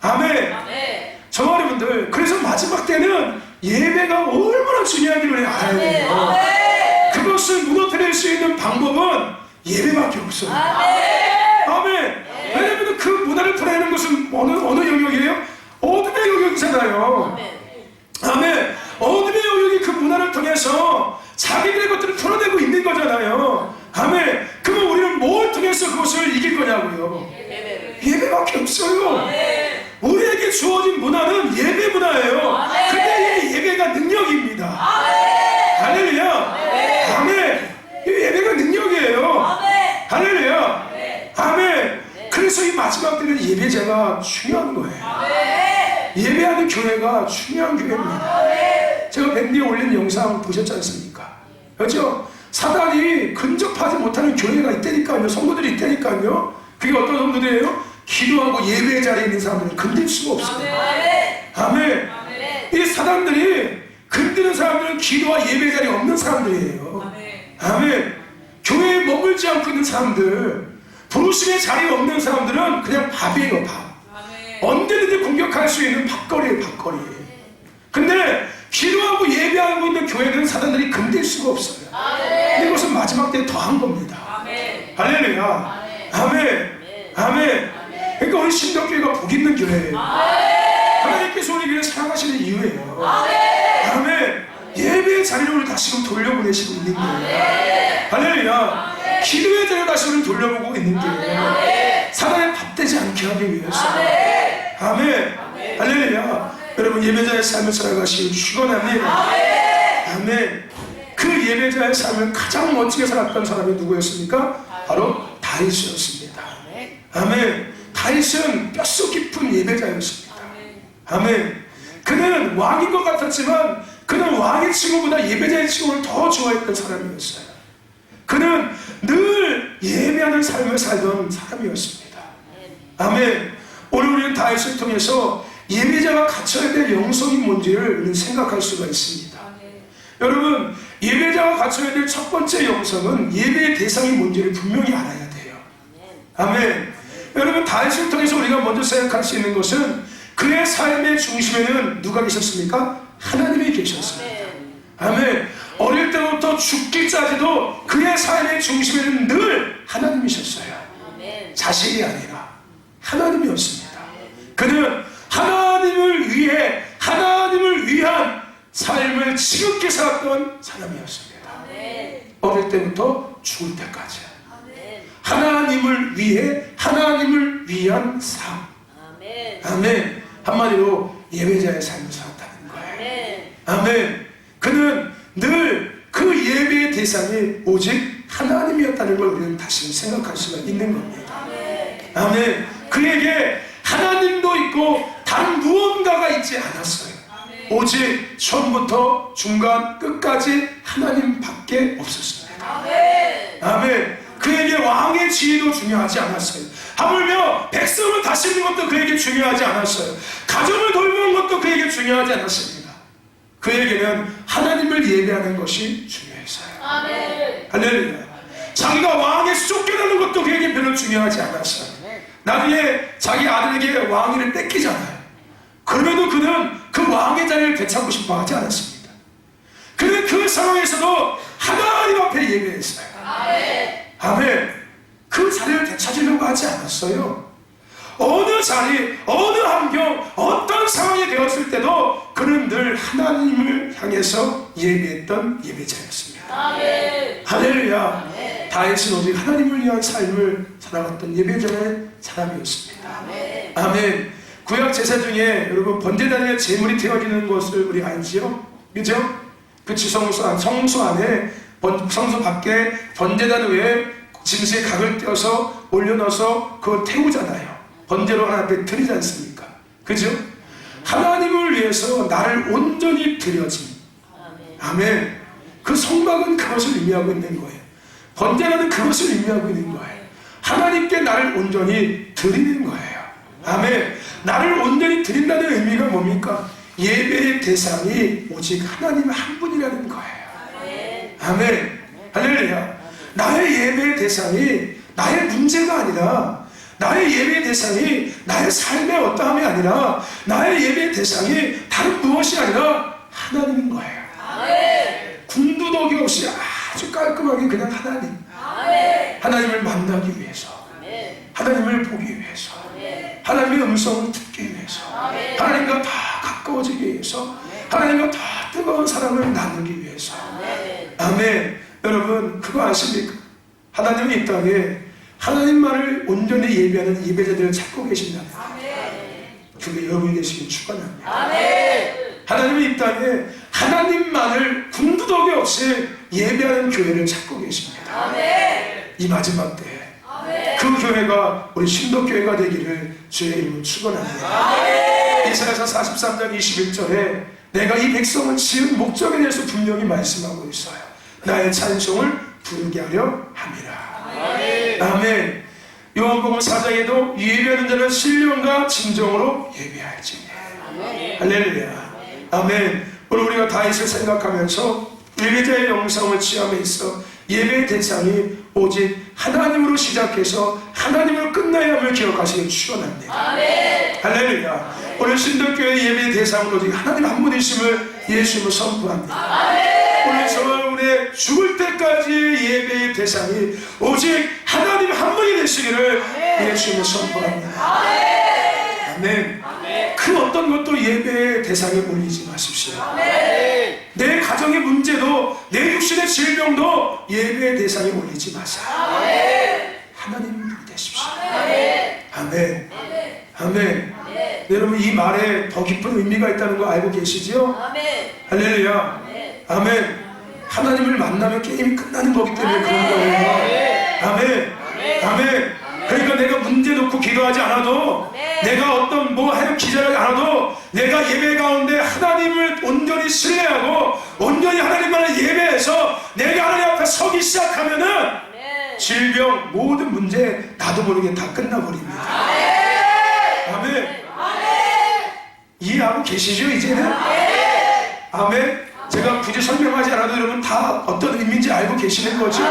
아멘. 아멘. 저 여러분들, 그래서 마지막 때는 예배가 얼마나 중요한지를 알아야 돼요. 아멘. 그것을 무너뜨릴 수 있는 방법은 예배밖에 없어요. 아멘. 아멘. 왜냐하면 그 문화를 풀어내는 것은 어느 영역이에요? 어둠의 영역이잖아요. 아멘. 어둠의 영역이 그 문화를 통해서 자기들의 것들을 풀어내고 있는 거잖아요. 아멘. 그러면 우리는 뭘 통해서 그것을 이길 거냐고요? 예배밖에 없어요. 우리에게 주어진 문화는 예배 문화예요. 근데 이 예배가 능력입니다. 할렐루야. 아멘. 이 예배가 능력이에요. 할렐루야. 아멘. 그래서 이 마지막 때는 예배자가 중요한 거예요. 예배하는 교회가 중요한 교회입니다. 제가 밴드에 올린 영상 보셨지 않습니까? 그렇죠? 사단이 근접하지 못하는 교회가 있다니까요. 성도들이 있다니까요. 그게 어떤 성도들이에요? 기도하고 예배의 자리에 있는 사람들은 건들 수가 없어요. 아멘. 이 사단들이 건드는 사람들은 기도와 예배 자리에 없는 사람들이에요. 아멘. 교회에 머물지 않고 있는 사람들, 부르심의 자리에 없는 사람들은 그냥 밥이에요, 밥. 언제든지 공격할 수 있는 밥거리예요, 밥거리. 근데 기도하고 예배하고 있는 교회는 사단들이 건들 수가 없어요. 근데 이것은 마지막 때에 더한 겁니다. 할렐루야. 아멘. 아멘. 그러니까 우리 신덕교회가 복 있는 교회예요. 하나님께서 우리 교회를 사랑하시는 이유예요. 아멘. 예배의 자리를 우리 다시금 돌려보내시고 있는 거예요. 할렐루야. 기도의 자리를 다시 우리 돌려보고 있는 거예요. 사단에 밥되지 않게 하기 위해서. 아멘. 할렐루야. 여러분 예배자의 삶을 살아가시기 축원합니다. 아멘. 그 예배자의 삶을 가장 멋지게 살았던 사람이 누구였습니까? 바로 다윗이었습니다. 아멘. 다윗은 뼛속 깊은 예배자였습니다. 아멘. 그는 왕인 것 같았지만 그는 왕의 칭호보다 예배자의 칭호를 더 좋아했던 사람이었어요. 그는 늘 예배하는 삶을 살던 사람이었습니다. 아멘. 오늘 우리는 다윗을 통해서 예배자가 갖춰야 될 영성이 뭔지를 우리는 생각할 수가 있습니다. 여러분, 예배자가 갖춰야 될 첫 번째 영성은 예배의 대상이 뭔지를 분명히 알아야 돼요. 아멘. 여러분, 다윗을 통해서 우리가 먼저 생각할 수 있는 것은 그의 삶의 중심에는 누가 계셨습니까? 하나님이 계셨습니다. 아멘. 어릴 때부터 죽기까지도 그의 삶의 중심에는 늘 하나님이셨어요. 자식이 아니라 하나님이었습니다. 그는 하나님을 위해 하나님을 위한 삶을 지극히 살았던 사람이었습니다. 어릴 때부터 죽을 때까지 하나님을 위해 하나님을 위한 삶. 아멘. 한마디로 예배자의 삶을 살았다는 거예요. 아멘. 그는 늘 그 예배의 대상이 오직 하나님이었다는 걸 우리는 다시 생각할 수가 있는 겁니다. 아멘. 그에게 하나님도 있고 단 무언가가 있지 않았어요. 오직 처음부터 중간 끝까지 하나님밖에 없었습니다. 아멘. 그에게 왕의 지위도 중요하지 않았어요. 하물며 백성을 다스리는 것도 그에게 중요하지 않았어요. 가정을 돌보는 것도 그에게 중요하지 않았습니다. 그에게는 하나님을 예배하는 것이 중요했어요. 할렐루야. 자기가 왕에서 쫓겨나는 것도 그에게 별로 중요하지 않았어요. 나중에 자기 아들에게 왕위를 뺏기잖아요. 그럼에도 그는 그 왕의 자리를 되찾고 싶어 하지 않았습니다. 그는 그 상황에서도 하나님 앞에 예배했어요. 아멘. 그 자리를 되찾으려고 하지 않았어요. 어느 자리, 어느 환경, 어떤 상황이 되었을 때도 그는 늘 하나님을 향해서 예배했던 예배자였습니다. 할렐루야. 다윗은 오직 하나님을 위한 삶을 살아갔던 예배자의 사람이었습니다. 아멘. 구약 제사 중에 여러분 번제단에 제물이 되어지는 것을 우리 알지요? 그죠? 그치, 성소 안에 성소 밖에 번제단 외에 짐승의 각을 떼어서 올려넣어서 그걸 태우잖아요. 번제로 하나님 앞에 드리지 않습니까? 그죠? 하나님을 위해서 나를 온전히 드려진, 아멘. 그 성막은 그것을 의미하고 있는 거예요. 번제라는 그것을 의미하고 있는 거예요. 하나님께 나를 온전히 드리는 거예요. 아멘. 나를 온전히 드린다는 의미가 뭡니까? 예배의 대상이 오직 하나님 한 분이라는 거예요. 아멘. 할렐루야. 나의 예배의 대상이 나의 문제가 아니라, 나의 예배의 대상이 나의 삶의 어떠함이 아니라, 나의 예배의 대상이 다른 무엇이 아니라 하나님인 거예요. 군두더기 없이 아주 깔끔하게 그냥 하나님, 하나님을 만나기 위해서, 하나님을 보기 위해서, 하나님의 음성을 듣기 위해서, 하나님과 더 가까워지기 위해서, 하나님과 더 뜨거운 사랑을 나누기 위해서. 아멘. 여러분 그거 아십니까? 하나님이 이 땅에 하나님만을 온전히 예배하는 예배자들을 찾고 계신다면 그게 여러분이 되시길 축원합니다. 하나님이 이 땅에 하나님만을 군두더기 없이 예배하는 교회를 찾고 계십니다. 이 마지막 때에 그 교회가 우리 신도교회가 되기를 주의 이름으로 축원합니다. 이사야서 43장 21절에 내가 이 백성을 지은 목적에 대해서 분명히 말씀하고 있어요. 나의 찬송을 부르게 하려 함이라. 아멘. 요한복음 4장에도 예배하는 자는 신령과 진정으로 예배할지니. 할렐루야. 아멘. 오늘 우리가 다윗을 생각하면서 예배자의 영성을 취함에 있어 예배의 대상이 오직 하나님으로 시작해서 하나님으로 끝나야 함을 기억하시길 축원합니다. 할렐루야. 오늘 신도교회 예배의 대상은 오직 하나님 한 분이심을 예수님을 선포합니다. 오늘 저울에 죽을 때까지 예배의 대상이 오직 하나님 한 분이 되시기를 예수님을 선포합니다. 아멘. 그 어떤 것도 예배의 대상에 올리지 마십시오. 내 가정의 문제도, 내 육신의 질병도 예배의 대상에 올리지 마세요. 하나님 되십시오. 아멘. 아멘. 여러분 이 말에 더 깊은 의미가 있다는 거 알고 계시죠? 할렐루야. 아멘. 하나님을 만나면 게임이 끝나는 거기 때문에 그런 거예요. 아멘. 아멘. 그러니까 내가 문제 놓고 기도하지 않아도, 내가 어떤 뭐 하여 기절하지 않아도, 내가 예배 가운데 하나님을 온전히 신뢰하고 온전히 하나님만을 예배해서 내가 하나님 앞에 서기 시작하면은 질병 모든 문제 나도 모르게 다 끝나버립니다. 아멘. 이해하고 계시죠 이제는? 아멘. 제가 굳이 설명하지 않아도 여러분 다 어떤 의미인지 알고 계시는 거죠?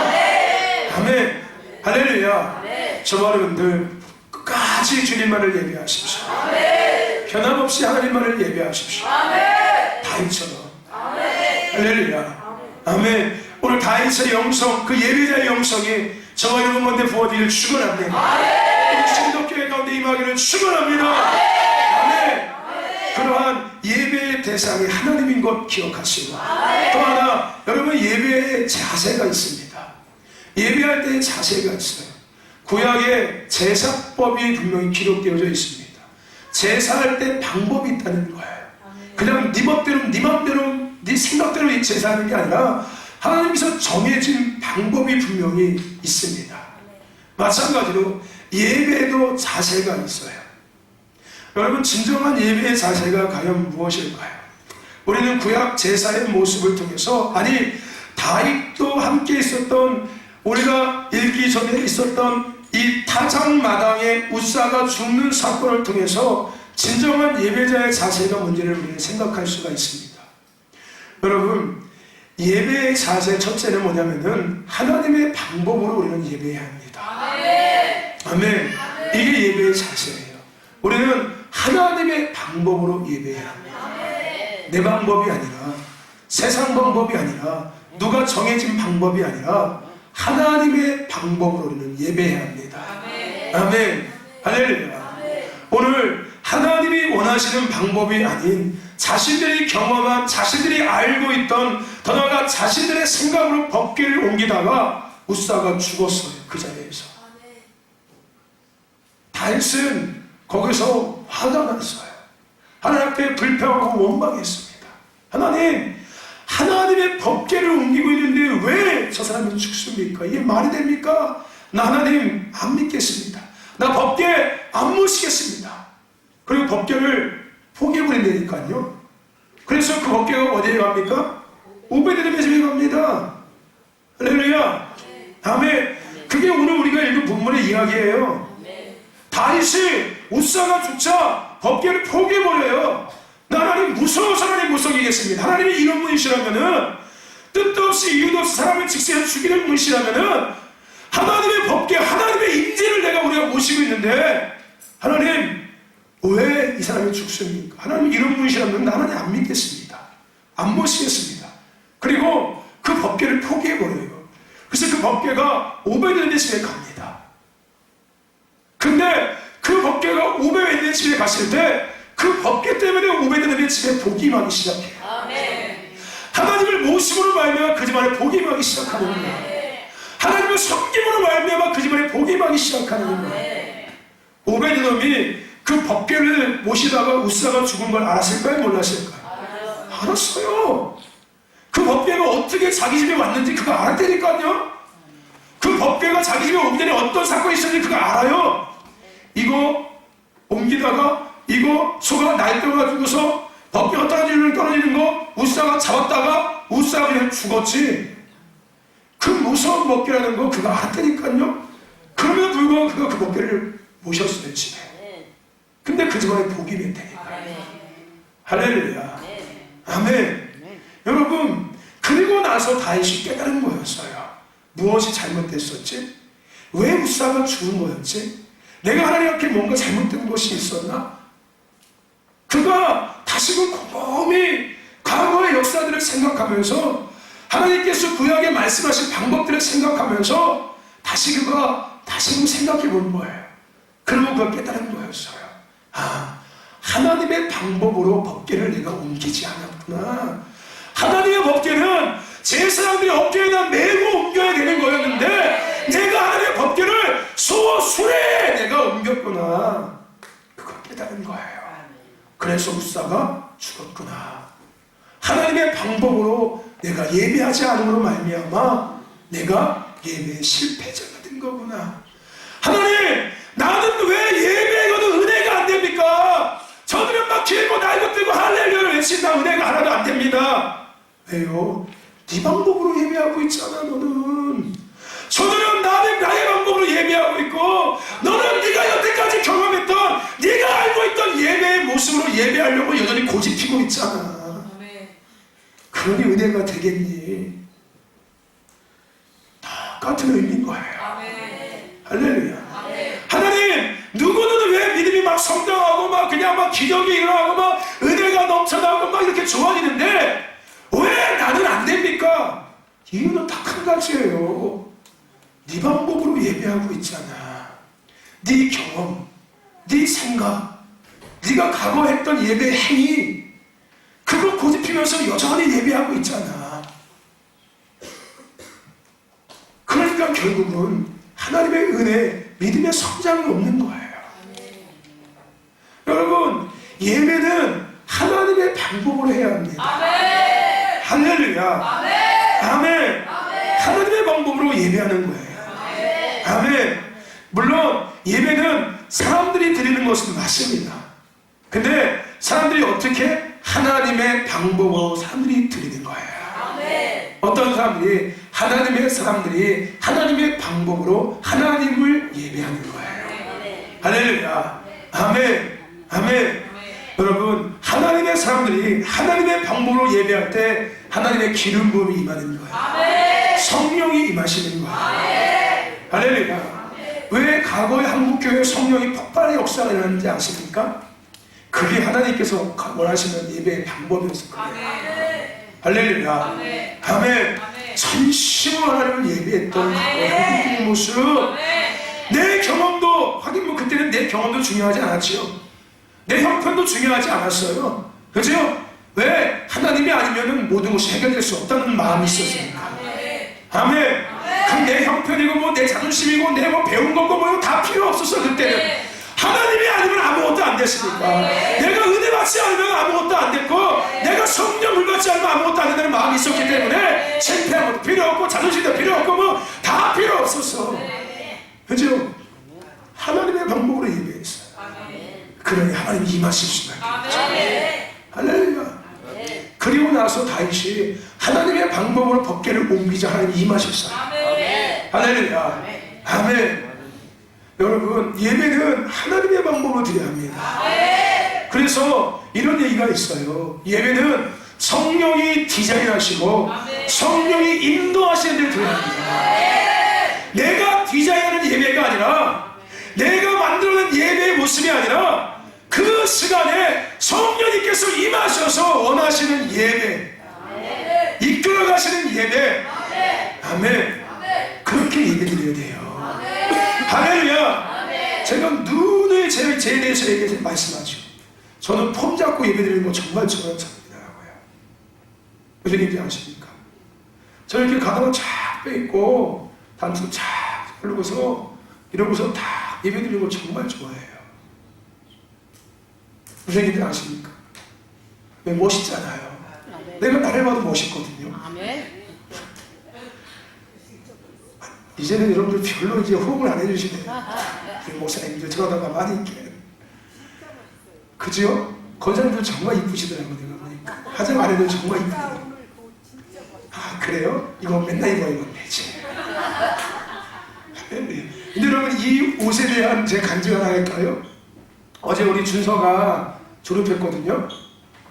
아멘. 할렐루야. 저와 여러분들 끝까지 주님만을 예배하십시오. 변함없이 하나님만을 예배하십시오. 다윗처럼. 할렐루야. 아멘. 오늘 다윗의 영성, 그 예배자의 영성이 저와 여러분 가운데 부어지기를 축원합니다. 우리 신도교회 가운데 임하기를 축원합니다. 아멘. 그러한 예배의 대상이 하나님인 것 기억하시고, 또 하나 여러분 예배의 자세가 있습니다. 예배할 때의 자세가 있어요. 구약에 제사법이 분명히 기록되어져 있습니다. 제사할 때 방법이 있다는 거예요. 그냥 네 멋대로, 네 맘대로, 네 생각대로 제사하는 게 아니라 하나님께서 정해진 방법이 분명히 있습니다. 마찬가지로 예배에도 자세가 있어요. 여러분 진정한 예배의 자세가 과연 무엇일까요? 우리는 구약 제사의 모습을 통해서, 아니 다윗도 함께 있었던, 우리가 읽기 전에 있었던 이 타작마당에 우사가 죽는 사건을 통해서 진정한 예배자의 자세가 뭔지를 우리는 생각할 수가 있습니다. 여러분 예배의 자세 첫째는 뭐냐면은 하나님의 방법으로 우리는 예배해야 합니다. 아멘. 이게 예배의 자세예요. 우리는 하나님의 방법으로 예배해야 합니다. 내 방법이 아니라, 세상 방법이 아니라, 누가 정해진 방법이 아니라 하나님의 방법으로 우리는 예배해야 합니다. 아멘. 할렐루야. 오늘 하나님이 원하시는 방법이 아닌 자신들이 경험한, 자신들이 알고 있던, 더 나아가 자신들의 생각으로 법궤를 옮기다가 우사가 죽었어요. 그 자리에서. 다윗은 거기서 화가 났어요. 하나님 앞에 불평하고 원망했습니다. 하나님, 하나님의 법궤를 옮기고 있는데 왜 저 사람은 죽습니까? 이게 말이 됩니까? 나 하나님 안 믿겠습니다. 나 법궤 안 모시겠습니다. 그리고 법궤를 포기해버린다니까요. 그래서 그 법궤가 어디에 갑니까? 오베드돔의 집에 갑니다. 할렐루야. 다음에 그게 오늘 우리가 읽은 본문의 이야기예요. 다윗이 우사가 죽자 법궤를 포기해버려요. 나 하나님 무서워서 하나님 못 섬기겠습니다. 하나님이 이런 분이시라면은 뜻도 없이 이유도 없이 사람을 직세해서 죽이는 분이시라면은 하나님의 법궤, 하나님의 임재를 내가 우리가 모시고 있는데 하나님 왜 이 사람이 죽습니까? 하나님 이런 분이시라면 나 하나님 안 믿겠습니다. 안 모시겠습니다. 그리고 그 법궤를 포기해버려요. 그래서 그 법궤가 오베드돔의 집에 갑니다. 근데 그 법궤가 오베드돔의 집에 갔을 때 그 법궤 때문에 오베드돔의 집에 복이 임하기 시작해요. 하나님을 모심으로 말미암아 그 집안에 복이 임하기 시작하는 거예요. 하나님을 섬김으로 말미암아 그 집안에 복이 임하기 시작하는 거예요. 오베드돔이 그 법궤를 모시다가 우사가 죽은 걸 알았을까요? 몰랐을까요? 알았어요. 그 법궤가 어떻게 자기 집에 왔는지 그거 알았다니까요. 그 법궤가 자기 집에 오기 전에 어떤 사건이 있었는지 그거 알아요. 이거 옮기다가 이거 소가 날뛰어가지고서 법궤가 떨어지는 거 우사가 잡았다가 우사가 그냥 죽었지. 그 무서운 법궤라는 거 그거 알았다니까요. 그럼에도 불구하고 그가 그 법궤를 모셨어요 집에. 근데 그 집안에 복이 맺다니까. 할렐루야. 아멘. 여러분, 그리고 나서 다윗이 깨달은 거였어요. 무엇이 잘못됐었지? 왜 우사가 죽은 거였지? 내가 하나님 앞에 뭔가 잘못된 것이 있었나? 그가 다시금 곰곰이 과거의 역사들을 생각하면서 하나님께서 구약에 말씀하신 방법들을 생각하면서 다시금 생각해 본 거예요. 그리고 그가 깨달은 거였어요. 아, 하나님의 방법으로 법궤를 내가 옮기지 않았구나. 하나님의 법궤는 제 사람들이 어깨에다 메고 옮겨야 되는 거였는데 내가 하나님의 법궤를 소술에 내가 옮겼구나. 그걸 깨달은 거예요. 그래서 우사가 죽었구나. 하나님의 방법으로 내가 예배하지 않음으로 말미암아 내가 예배의 실패자가 된 거구나. 하나님, 나는 왜 예배에도 은혜가 안 됩니까? 저들은 막 길고 날고 뛰고 할렐루야를 외친다. 은혜가 하나도 안 됩니다. 왜요? 네 방법으로 예배하고 있잖아. 너는 저들은 나의 방법으로 예배하고 있고 너는 네가 여태까지 경험했던 네가 알고 있던 예배의 모습으로 예배하려고 여전히 고집피고 있잖아. 그러니 은혜가 되겠니? 똑같은 의미인 거예요. 할렐루야. 하나님, 누구는 왜 믿음이 막 성장하고 막 그냥 막 기적이 일어나고 막 은혜가 넘쳐나고 막 이렇게 좋아지는데 왜 나는 안 됩니까? 이유는 딱 한 가지예요. 네 방법으로 예배하고 있잖아. 네 경험, 네 생각, 네가 과거 했던 예배 행위, 그걸 고집피면서 여전히 예배하고 있잖아. 그러니까 결국은 하나님의 은혜, 믿음의 성장이 없는 거예요. 여러분, 예배는 하나님의 방법으로 해야 합니다. 할렐루야. 아멘. 하나님의 방법으로 예배하는 거예요. 아멘. 물론 예배는 사람들이 드리는 것은 맞습니다. 근데 사람들이 어떻게? 하나님의 방법으로 사람들이 드리는 거예요. 어떤 사람들이 하나님의 방법으로 하나님을 예배하는 거예요. 할렐루야. 아멘. 아멘. 여러분, 하나님의 사람들이 하나님의 방법으로 예배할 때 하나님의 기름 부음이 임하는 거예요. 성령이 임하시는 거예요. 할렐루야. 왜 과거의 한국교회 성령이 폭발의 역사가 일어났는지 아십니까? 그게 하나님께서 원하시는 예배의 방법이어서 그래요. 할렐루야. 아멘. 전심으로 하나님을 예배했던 과거의 한국교회 모습, 내 경험도 하긴 뭐 그때는 내 경험도 중요하지 않았죠. 내 형편도 중요하지 않았어요. 그죠? 왜? 하나님이 아니면 모든 것이 해결될 수 없다는 마음이 있었으니까. 아멘. 그럼 내 형편이고 뭐 내 자존심이고 내 뭐 배운 거고 뭐 다 필요 없었어. 그때는 하나님이 아니면 아무것도 안 됐으니까. 내가 은혜 받지 않으면 아무것도 안 됐고, 내가 성령을 받지 않으면 아무것도 안 된다는 마음이 있었기 때문에 실패한 것도 필요 없고 자존심도 필요 없고 뭐 다 필요 없었어. 그죠? 하나님의 방법으로 예배했어요. 그러니 하나님이 임하실 수밖에 없죠. 할렐루야. 그리고 나서 다윗이 하나님의 방법으로 법궤를 옮기자 하나님이 임하셨어요. 할렐루야. 아멘. 여러분, 예배는 하나님의 방법으로 드려야 합니다. 그래서 이런 얘기가 있어요. 예배는 성령이 디자인하시고 성령이 인도하시는 대로 드려야 합니다. 내가 디자인하는 예배가 아니라, 내가 만들어낸 예배의 모습이 아니라, 그 시간에 성령님께서 임하셔서 원하시는 예배, 이끌어 가시는 예배. 아멘. 그렇게 예배 드려야 돼요. 할렐루야. 제가 눈을 제 대해서 얘기해서 말씀하죠. 저는 폼 잡고 예배 드리는 거 정말 저런저런이더라고요. 무슨 얘기인지 아십니까? 저 이렇게 가다가 쫙 빼있고 단수 쫙 흐르고서 이러고서 다 예배 드리는 거 정말 좋아해요. 무슨 얘기인지 아십니까? 왜 멋있잖아요. 내가 나를 봐도 멋있거든요. 이제는 여러분들 별로 이제 호응을 안 해주시네요. 우리 목사님들 저러다가 많이 이렇게. 그죠? 권사님들 정말 이쁘시더라고요. 내가 보니까 화장 안 해도 정말 이쁘더라고요. 아, 그래요? 이거 맨날 입어야겠네. 근데 여러분, 이 옷에 대한 제 간증 하나 할까요? 어제 우리 준서가 졸업했거든요.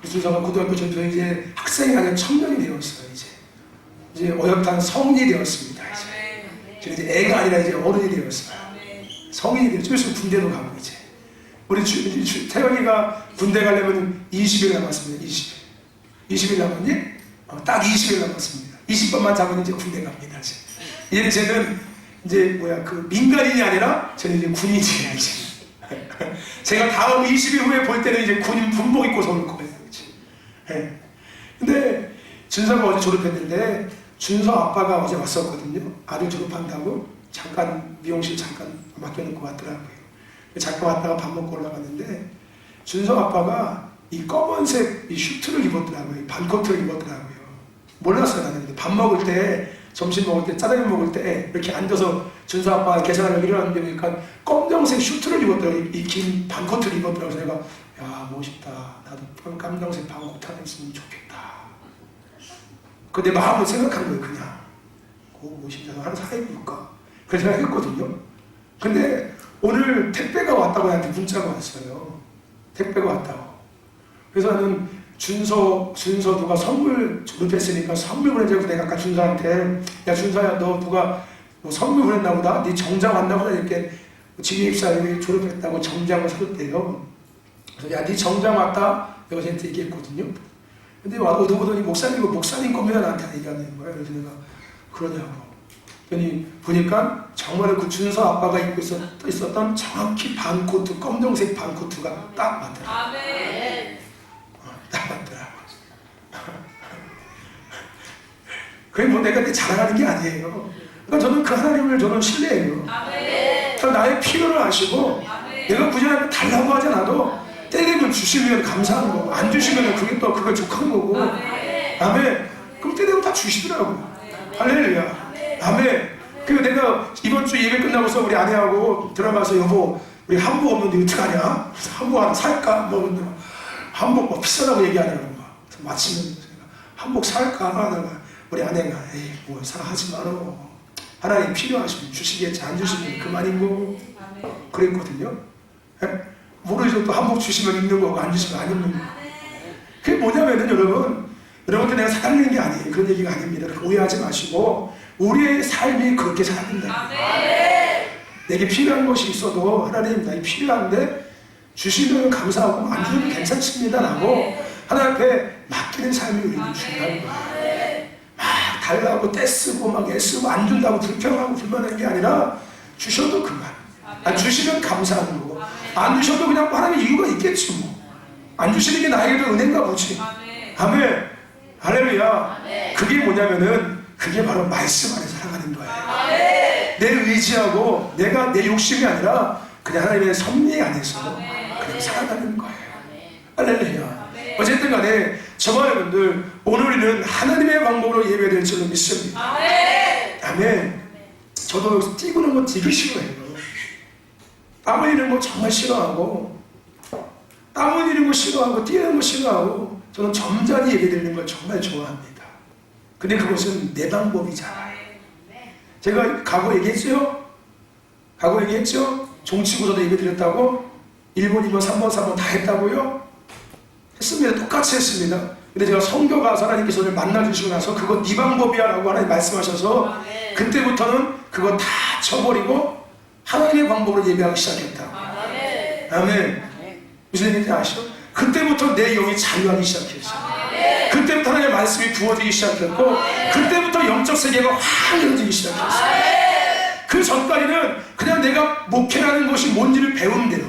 준서가 고등학교 졸업해서 이제 학생이 아니라 청년이 되었어요. 이제 어엿한 성인이 되었습니다. 이제 애가 아니라 이제 어른이 되었어요. 성인이 되었죠. 그래서 군대도 가고 이제 우리 태영이가 군대 가려면 20일 남았습니다. 20일 남았니? 딱 20일 남았습니다. 20번만 잡으면 이제 군대 갑니다. 이제 쟤는 이제 그 민간인이 아니라 저는 이제 군인이에요. 이제 제가 다음 20일 후에 볼 때는 이제 군인 군복 입고서 올 거예요. 네. 근데 준서가 어제 졸업했는데 준서 아빠가 어제 왔었거든요. 아들 졸업한다고 잠깐 미용실 잠깐 맡겨놓고 왔더라고요. 잠깐 왔다가 밥 먹고 올라갔는데 준서 아빠가 이 검은색 이 슈트를 입었더라고요. 반코트를 입었더라고요. 몰랐어요. 나는. 근데 밥 먹을 때, 점심 먹을 때, 짜장면 먹을 때 이렇게 앉아서 준서 아빠가 계산하려고 일어났는데 보니까 검정색 슈트를 입었더라고요. 이 긴 반코트를 입었더라고요. 그래서 내가 야, 멋있다. 나도 깜정색 반코트 하나 있으면 좋겠다. 그 내 마음으로 생각한 거예요. 그냥 멋있다. 하나 사입을까? 그래서 생각했거든요. 근데 오늘 택배가 왔다고 나한테 문자가 왔어요. 택배가 왔다고. 그래서 나는 준서 누가 선물 졸업했으니까 선물 보내자고 내가 아까 준서한테 야 준서야 너 누가 뭐 선물 보냈나 보다. 네 정장 왔나 보다. 이렇게 진입사님이 졸업했다고 정장을 사줬대요. 그래서 야 네 정장 왔다. 내가 쟤한테 얘기했거든요. 근데 오더보더니 목사님 겁니다. 나한테 얘기하는 거예요. 그래서 내가 그러냐고. 그랬더니 보니까 정말 그 준서 아빠가 입고 있었던 정확히 반코트, 검정색 반코트가 딱 맞더라고요. 아멘. 딱 맞더라고요. 그게 뭐 내가 자랑하는 게 아니에요. 그러니까 저는 그 하나님을 저는 신뢰해요. 아멘. 나의 필요를 아시고 아멘. 내가 굳이 달라고 하지 않아도 때 되면 주시면 감사한 거고 안 주시면 그게 족한 거고. 아멘. 그럼 때 되면 다 주시더라고요. 할렐루야. 아멘. 그리고 내가 이번 주 예배 끝나고서 우리 아내하고 들어가서 여보 우리 한복 없는데 어떡하냐? 한복 하나 살까? 뭐 한복 뭐 비싸다고 얘기하냐고 막. 마치면 한복 살까? 하다가 우리 아내가 에이 뭐 사하지 마라. 하나님 필요하시면 주시겠지 안 주시면 그만이고 그랬거든요. 모르죠. 또 한복 주시면 입는 거고 안 주시면 안 입는 거고. 그게 뭐냐면은 여러분들 내가 사달리는 게 아니에요. 그런 얘기가 아닙니다. 오해하지 마시고 우리의 삶이 그렇게 살아야 된다. 내게 필요한 것이 있어도 하나님 나이 필요한데 주시면 감사하고 안 주면 괜찮습니다 라고 하나님 앞에 맡기는 삶이 우리는 중요한 거예요. 막 달라고 떼쓰고 막 애쓰고 안 준다고 불평하고 불만하는 게 아니라 주셔도 그만. 주시면 감사하는 거고 안 주셔도 그냥 하나님의 이유가 있겠지 뭐. 안 주시는 게 나에게도 은혜인가 보지. 아멘. 할렐루야. 그게 뭐냐면은 그게 바로 말씀 안에 살아가는 거예요. 내 의지하고 내가 내 욕심이 아니라 그냥 하나님의 섭리 안에서 그냥 살아가는 거예요. 할렐루야. 어쨌든 간에 저와 여러분들 오늘 우리는 하나님의 방법으로 예배될 줄로 믿습니다. 아멘. 저도 뛰고는 거 되게 싫어해요. 땀 흘리는 거 정말 싫어하고, 땀 흘리는 거 싫어하고, 뛰는 거 싫어하고, 저는 점잖이 예배드리는 걸 정말 좋아합니다. 근데 그것은 내 방법이잖아요. 제가 과거 얘기했죠? 종치고서도 예배드렸다고? 1번, 2번, 3번, 4번 다 했다고요? 했습니다. 똑같이 했습니다. 근데 제가 성교가서 하나님께서 저를 만나주시고 나서 그거 네 방법이야 라고 하나님 말씀하셔서 그때부터는 그거 다 쳐버리고 하나님의 방법으로 예배하기 시작했다. 아멘. 무슨 얘기인지 아시죠? 그때부터 내 영이 자유하기 시작했어요. 그때부터 하나님의 말씀이 부어지기 시작했고, 그때부터 영적 세계가 확 열어지기 시작했어요. 그 전까지는 그냥 내가 목회라는 것이 뭔지를 배운 대로,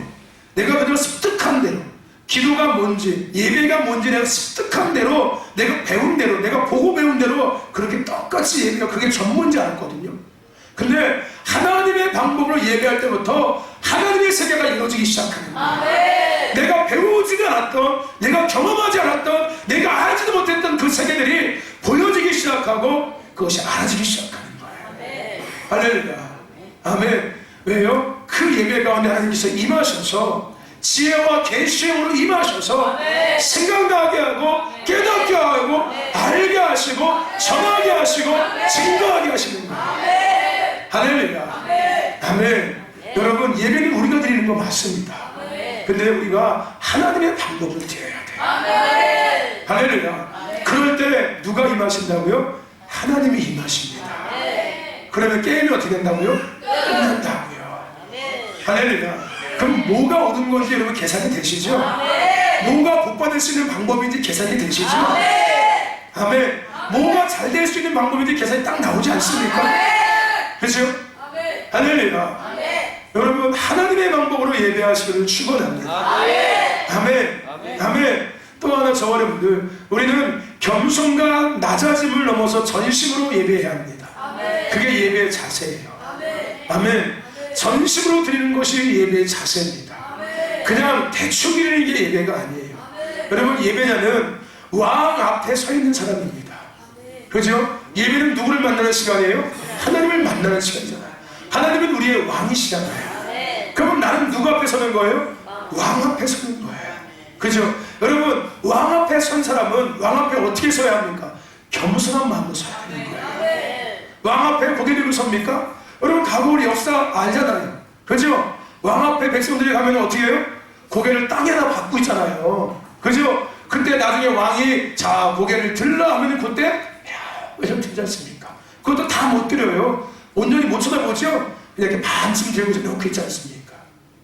내가 그대로 습득한 대로, 기도가 뭔지, 예배가 뭔지 내가 습득한 대로, 내가 배운 대로, 내가 보고 배운 대로 그렇게 똑같이 예배가 그게 전문지 않았거든요. 근데 하나님의 방법으로 예배할 때부터 하나님의 세계가 이루어지기 시작하는 거예요. 내가 배우지가 않았던, 내가 경험하지 않았던, 내가 알지도 못했던 그 세계들이 보여지기 시작하고 그것이 알아지기 시작하는 거예요. 할렐루야. 아멘. 왜요? 그 예배 가운데 하나님께서 임하셔서 지혜와 계시형으로 임하셔서 생각나게 하고 깨닫게 하고 알게 하시고 전하게 하시고 증거하게 하시는 거예요. 할렐루야. 아멘. 여러분, 예배는 우리가 드리는 거 맞습니다. 근데 우리가 하나님의 방법을 드려야 돼요. 할렐루야. 그럴 때 누가 임하신다고요? 하나님이 임하십니다. 그러면 게임이 어떻게 된다고요? 끝난다고요. 할렐루야. 그럼 뭐가 옳은 건지 여러분 계산이 되시죠? 뭐가 복 받을 수 있는 방법인지 계산이 되시죠? 아멘. 뭐가 잘 될 수 있는 방법인지 계산이 딱 나오지 않습니까? 그렇죠? 할렐루야. 여러분, 하나님의 방법으로 예배하시기를 축원합니다. 아멘. 아멘. 또 하나 저와 여러분들, 우리는 겸손과 낮아짐을 넘어서 전심으로 예배해야 합니다. 그게 예배의 자세예요. 아멘. 전심으로 드리는 것이 예배의 자세입니다. 그냥 대충 드리는 게 예배가 아니에요. 여러분, 예배자는 왕 앞에 서 있는 사람입니다. 그죠? 예배는 누구를 만나는 시간이에요? 하나님을 만나는 시간이잖아요. 하나님은 우리의 왕이시잖아요. 그럼 나는 누구 앞에 서는 거예요? 왕 앞에 서는 거예요. 그죠? 여러분, 왕 앞에 선 사람은 왕 앞에 어떻게 서야 합니까? 겸손한 마음으로 서야 되는 거예요. 왕 앞에 고개 들고 섭니까? 여러분, 과거 우리 역사 알잖아요. 그죠? 왕 앞에 백성들이 가면 어떻게 해요? 고개를 땅에다 받고 있잖아요. 그죠? 그때 나중에 왕이 자 고개를 들라 하면 그때 이렇게 들지 않습니까? 그것도 다 못 드려요. 온전히 못 쳐다보죠? 이렇게 반쯤 들고 놓고 있지 않습니까?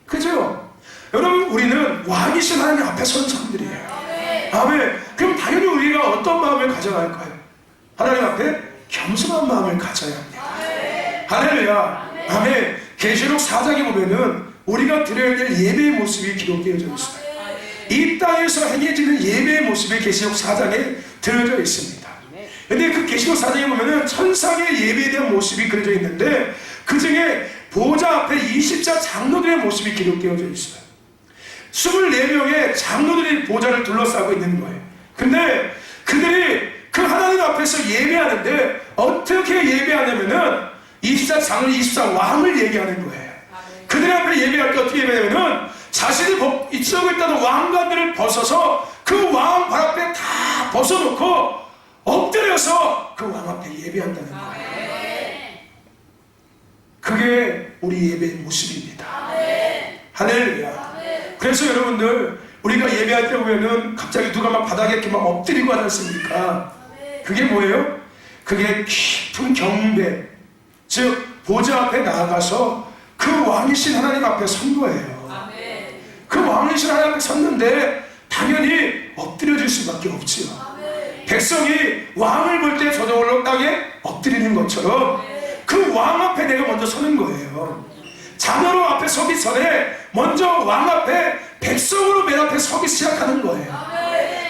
그죠? 여러분, 우리는 왕이신 하나님 앞에 선 사람들이에요. 아멘. 그럼 당연히 우리가 어떤 마음을 가져갈까요? 하나님 앞에 겸손한 마음을 가져야 합니다. 할렐루야. 아멘. 계시록 4장에 보면은 우리가 드려야 될 예배의 모습이 기록되어져 있어요. 이 땅에서 행해지는 예배의 모습이 계시록 4장에 드려져 있습니다. 근데 그 계시록 4장에 보면은 천상의 예배에 대한 모습이 그려져 있는데 그 중에 보좌 앞에 24 장로들의 모습이 기록되어져 있어요. 24명의 장로들이 보좌를 둘러싸고 있는 거예요. 근데 그들이 그 하나님 앞에서 예배하는데 어떻게 예배하냐면은 24 장로 24 왕을 얘기하는 거예요. 그들 앞에 예배할 때 어떻게 예배하냐면은 자신이 입술고 있다는 왕관들을 벗어서 그 왕 발 앞에 다 벗어놓고 엎드려서 그 왕 앞에 예배한다는 거예요. 그게 우리 예배의 모습입니다. 할렐루야. 그래서 여러분들, 우리가 예배할 때 보면은 갑자기 누가 막 바닥에 이렇게 막 엎드리고 하지 않습니까? 그게 뭐예요? 그게 깊은 경배, 즉 보좌 앞에 나아가서 그 왕이신 하나님 앞에 선 거예요. 그 왕이신 하나님 앞에 섰는데 당연히 엎드려질 수밖에 없지요. 백성이 왕을 볼 때 저절로 땅에 엎드리는 것처럼 그 왕 앞에 내가 먼저 서는 거예요. 장로로 앞에 서기 전에 먼저 왕 앞에 백성으로 맨 앞에 서기 시작하는 거예요.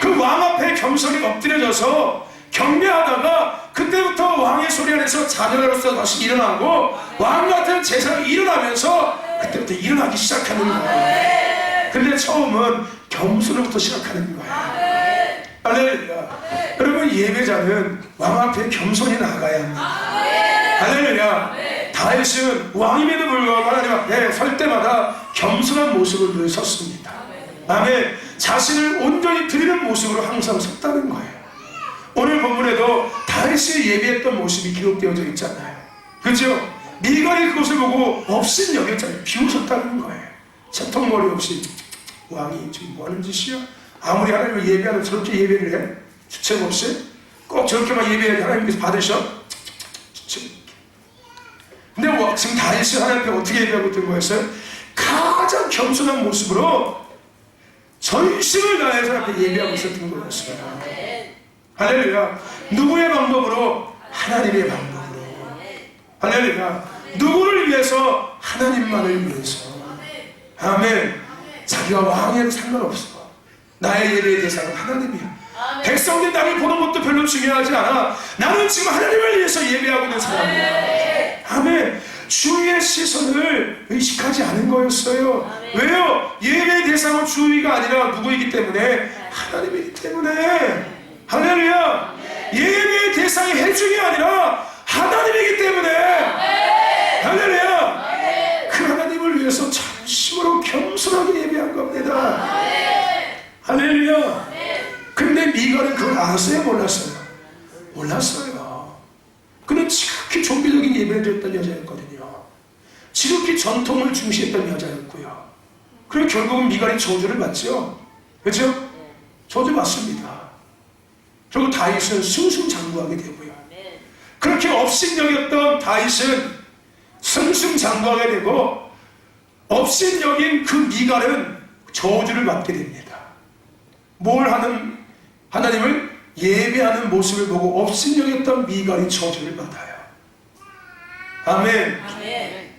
그 왕 앞에 겸손히 엎드려져서 경배하다가 그때부터 왕의 소리 안에서 자녀로서 다시 일어나고 왕 같은 제사가 일어나면서 그때부터 일어나기 시작하는 거예요. 근데 처음은 겸손부터 시작하는 거예요. 할렐루야. 여러분, 예배자는 왕 앞에 겸손히 나가야 합니다. 할렐루야. 다윗은 왕임에도 불구하고 하나님 앞에 설 때마다 겸손한 모습을 늘 섰습니다. 아멘. 자신을 온전히 드리는 모습으로 항상 섰다는 거예요. 오늘 본문에도 다윗이 예배했던 모습이 기록되어져 있잖아요. 그렇죠? 미갈이 그것을 보고 없인 여겼잖아요. 비웃었다는 거예요. 채통머리 없이 왕이 지금 뭐하는 짓이야? 아무리 하나님을 예배하는 저렇게 예배를 해? 주책 없이? 꼭 저렇게만 예배해 하나님께서 받으셔? 근데 지금 다윗이 하나님 앞에 어떻게 예배하고 있던 거였어요? 가장 겸손한 모습으로 전심을 다해서 하나님 앞에 예배하고 있었던 거였어요. 할렐루야. 누구의 방법으로? 하나님의 방법으로. 할렐루야. 누구를 위해서? 하나님만을 위해서. 아멘. 자기가 왕에도 상관없어. 나의 예배의 대상은 하나님이야. 백성들 나를 보는 것도 별로 중요하지 않아. 나는 지금 하나님을 위해서 예배하고 있는 사람이야. 아멘. 주위의 시선을 의식하지 않은 거였어요. 왜요? 예배의 대상은 주위가 아니라 누구이기 때문에? 하나님이기 때문에. 할렐루야. 예배의 대상이 회중이 아니라 하나님이기 때문에. 할렐루야. 그 하나님을 위해서 전심으로 겸손하게 예배한 겁니다. 할렐루야. 근데 미갈은 그걸 아세요? 몰랐어요? 몰랐어요. 그는 지극히 종교적인 예배를 드렸던 여자였거든요. 지극히 전통을 중시했던 여자였고요. 그리고 결국은 미갈이 저주를 받죠. 그렇죠? 저주 받습니다. 그리고 다윗은 승승장구하게 되고요. 그렇게 업신여겼던 다윗은 승승장구하게 되고, 업신여긴 그 미갈은 저주를 받게 됩니다. 뭘 하는? 하나님을 예배하는 모습을 보고 업신여겼던 미갈이 저주를 받아요. 아멘.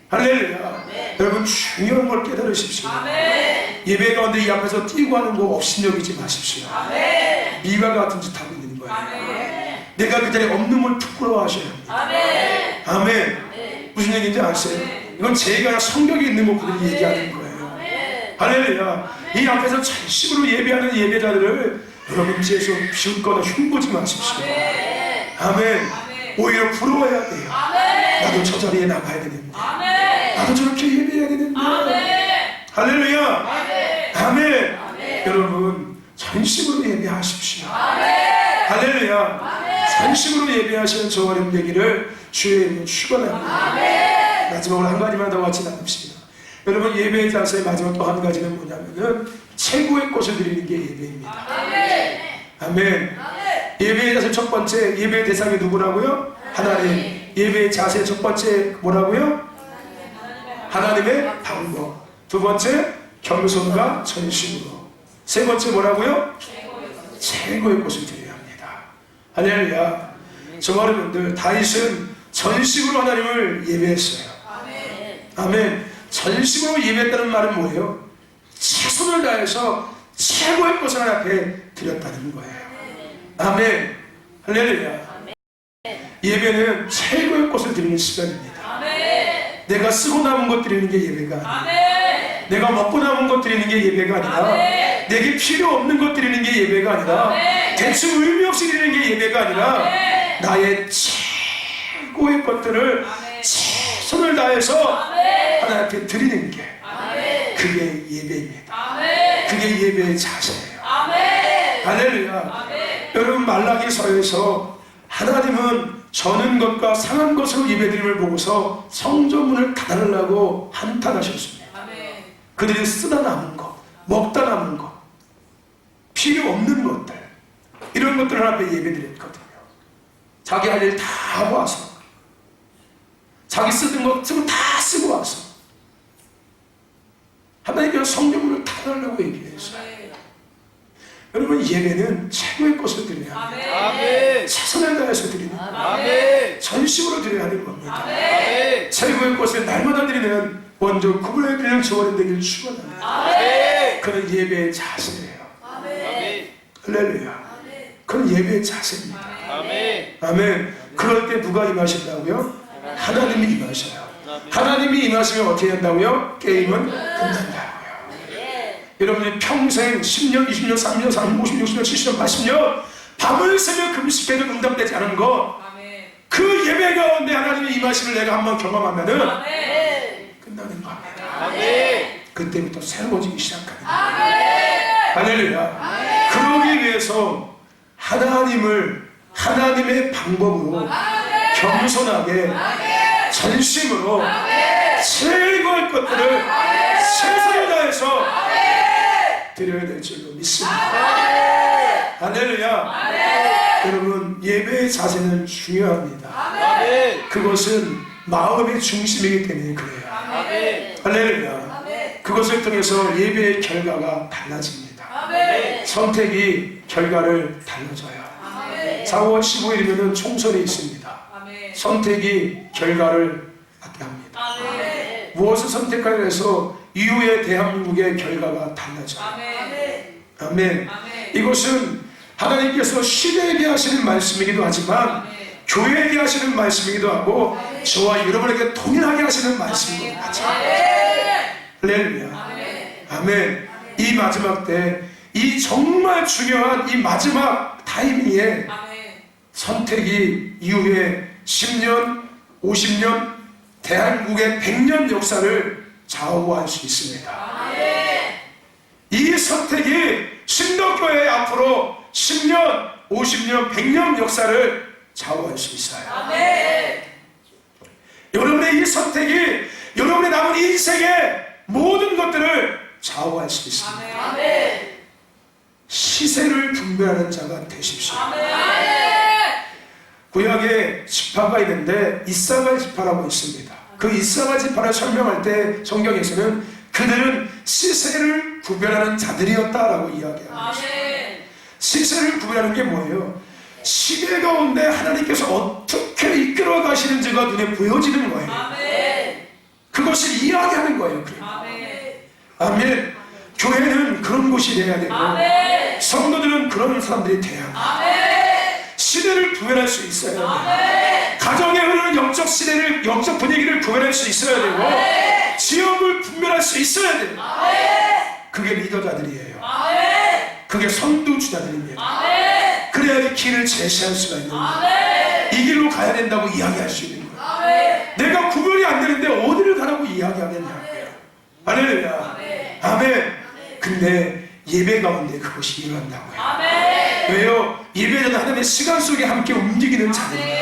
할렐루야. 아멘. 여러분, 중요한 걸 깨달으십시오. 아멘. 예배 가운데 이 앞에서 뛰고 하는 거 업신여기지 마십시오. 아멘. 미갈 같은 짓 하고 있는 거예요. 아멘. 내가 그 자리에 없는 걸 부끄러워하셔야 합니다. 아멘. 아멘. 아멘. 무슨 얘기인지 아세요? 이건 제가 성경에 있는 거 그대로 얘기하는 거예요. 아멘. 할렐루야. 이 앞에서 전심으로 예배하는 예배자들을 여러분 뒤에서 비웃거나 흉보지 마십시오. 아멘. 아멘. 오히려 부러워야 돼요. 아멘. 나도 저 자리에 나가야 되는데. 아멘. 나도 저렇게 예배해야 되는데. 아멘. 할렐루야. 아멘. 아멘. 아멘. 여러분, 전심으로 예배하십시오. 아멘. 할렐루야. 아멘. 전심으로 예배하시는 저와 여러분 되기를 주의 이름으로 축원합니다. 아멘. 마지막으로 한 가지만 더 같이 나눕시다. 여러분, 예배의 자세의 마지막 또 한 가지는 뭐냐면은 최고의 것을 드리는 게 예배입니다. 아멘. 아멘. 예배의 자세 첫 번째, 예배의 대상이 누구라고요? 하나님. 예배의 자세 첫 번째 뭐라고요? 하나님의 방법. 두 번째, 겸손과 전심으로. 세 번째 뭐라고요? 최고의 것을 드려야 합니다. 할렐루야. 저와 여러분들, 다윗은 전심으로 하나님을 예배했어요. 아멘. 전심으로 예배했다는 말은 뭐예요? 최선을 다해서 최고의 것을 하나님 앞에 드렸다는 거예요. 아멘. 할렐루야. 예배는 최고의 것을 드리는 시간입니다. 아멘. 내가 쓰고 남은 것 드리는 게 예배가 아니라, 아멘. 내가 먹고 남은 것 드리는 게 예배가 아니라, 아멘. 내게 필요 없는 것 드리는 게 예배가 아니라, 아멘. 대충 의미 없이 드리는 게 예배가 아니라, 아멘. 나의 최고의 것들을, 아멘. 최선을 다해서, 아멘. 하나님 앞에 드리는 게, 아멘. 그게 예배입니다. 아멘. 그게 예배의 자세예요. 아멘. 할렐루야. 아멘. 여러분, 말라기서에서 하나님은 저는 것과 상한 것으로 예배드림을 보고서 성전문을 닫으려고 한탄하셨습니다. 아멘. 그들이 쓰다 남은 것, 먹다 남은 것, 필요 없는 것들, 이런 것들을 앞에 예배드렸거든요. 자기 할 일 다 하고 와서, 자기 쓰던 것 쓰고 다 쓰고 와서 하나님께서 성전문을 닫으려고 얘기했어요. 아멘. 여러분, 예배는 최고의 것을 드려야 합니다. 아멘. 최선을 다해서 드리는 거예요. 전심으로 드려야 하는 겁니다. 아멘. 최고의 것을 날마다 드리는 먼저 구분해 드리는 저와 되기를 축원합니다. 그는 예배의 자세예요. 아멘. 할렐루야. 아멘. 그는 예배의 자세입니다. 아멘. 아멘. 그럴 때 누가 임하신다고요? 하나님이 임하셔요. 하나님이 임하시면 어떻게 한다고요? 게임은 끝난다고요. 여러분이 평생 10년, 20년, 30년, 40년, 50년, 60년, 70년, 80년 밤을 새며 금식해도 응답되지 않은 거, 그 예배 가운데 하나님의 임하심을 내가 한번 경험하면은 끝나는 겁니다. 그때부터 새로워지기 시작합니다. 할렐루야. 그러기 위해서 하나님의 방법으로 겸손하게 전심으로 최고의 것들을 최선을 다해서 드려야 될 줄로 믿습니다. 할렐루야. 여러분, 예배의 자세는 중요합니다. 그것은 마음의 중심이기 때문에 그래요. 할렐루야. 그것을 통해서 예배의 결과가 달라집니다. 선택이 결과를 달라져요. 4월 15일이면 총선이 있습니다. 선택이 결과를 갖게 합니다. 무엇을 선택하려 해서 이후의 대한민국의 결과가 달라져요. 아멘. 이것은 하나님께서 시대에게 하시는 말씀이기도 하지만 교회에게 하시는 말씀이기도 하고 저와 여러분에게 동일하게 하시는 말씀이기도 하죠. 할렐루야. 아멘. 이 마지막 때, 이 정말 중요한 이 마지막 타이밍에 선택이 이후에 10년, 50년, 대한민국의 100년 역사를 좌우할 수 있습니다. 이 선택이 신덕교회 앞으로 10년, 50년, 100년 역사를 좌우할 수 있어요. 여러분의 이 선택이 여러분의 남은 인생의 모든 것들을 좌우할 수 있습니다. 시세를 분별하는 자가 되십시오. 구약에 지파가 있는데 이사갈 지파라고 있습니다. 그 이사갈 지파를 설명할 때 성경에서는 그들은 시세를 구별하는 자들이었다라고 이야기합니다. 시세를 구별하는 게 뭐예요? 시대 가운데 하나님께서 어떻게 이끌어 가시는지가 눈에 보여지는 거예요. 그것을 이야기하는 거예요. 아멘. 교회는 그런 곳이 돼야 되고 성도들은 그런 사람들이 돼야 돼요. 시대를 구별할 수 있어야 돼요. 가정에 흐르는 영적 시대를, 영적 분위기를 구별할 수 있어야 되고 지역을 분별할 수 있어야 돼요. 그게 리더자들이에요. 그게 선두주자들입니다. 그래야지 길을 제시할 수가 있는 거예요. 이 길로 가야 된다고 이야기할 수 있는 거예요. 내가 구별이 안 되는데 어디를 가라고 이야기하겠냐고요. 할렐루야. 아멘. 근데 예배 가운데 그것이 일어난다고요. 왜요? 예배는 하나님의 시간 속에 함께 움직이는 자들입니다.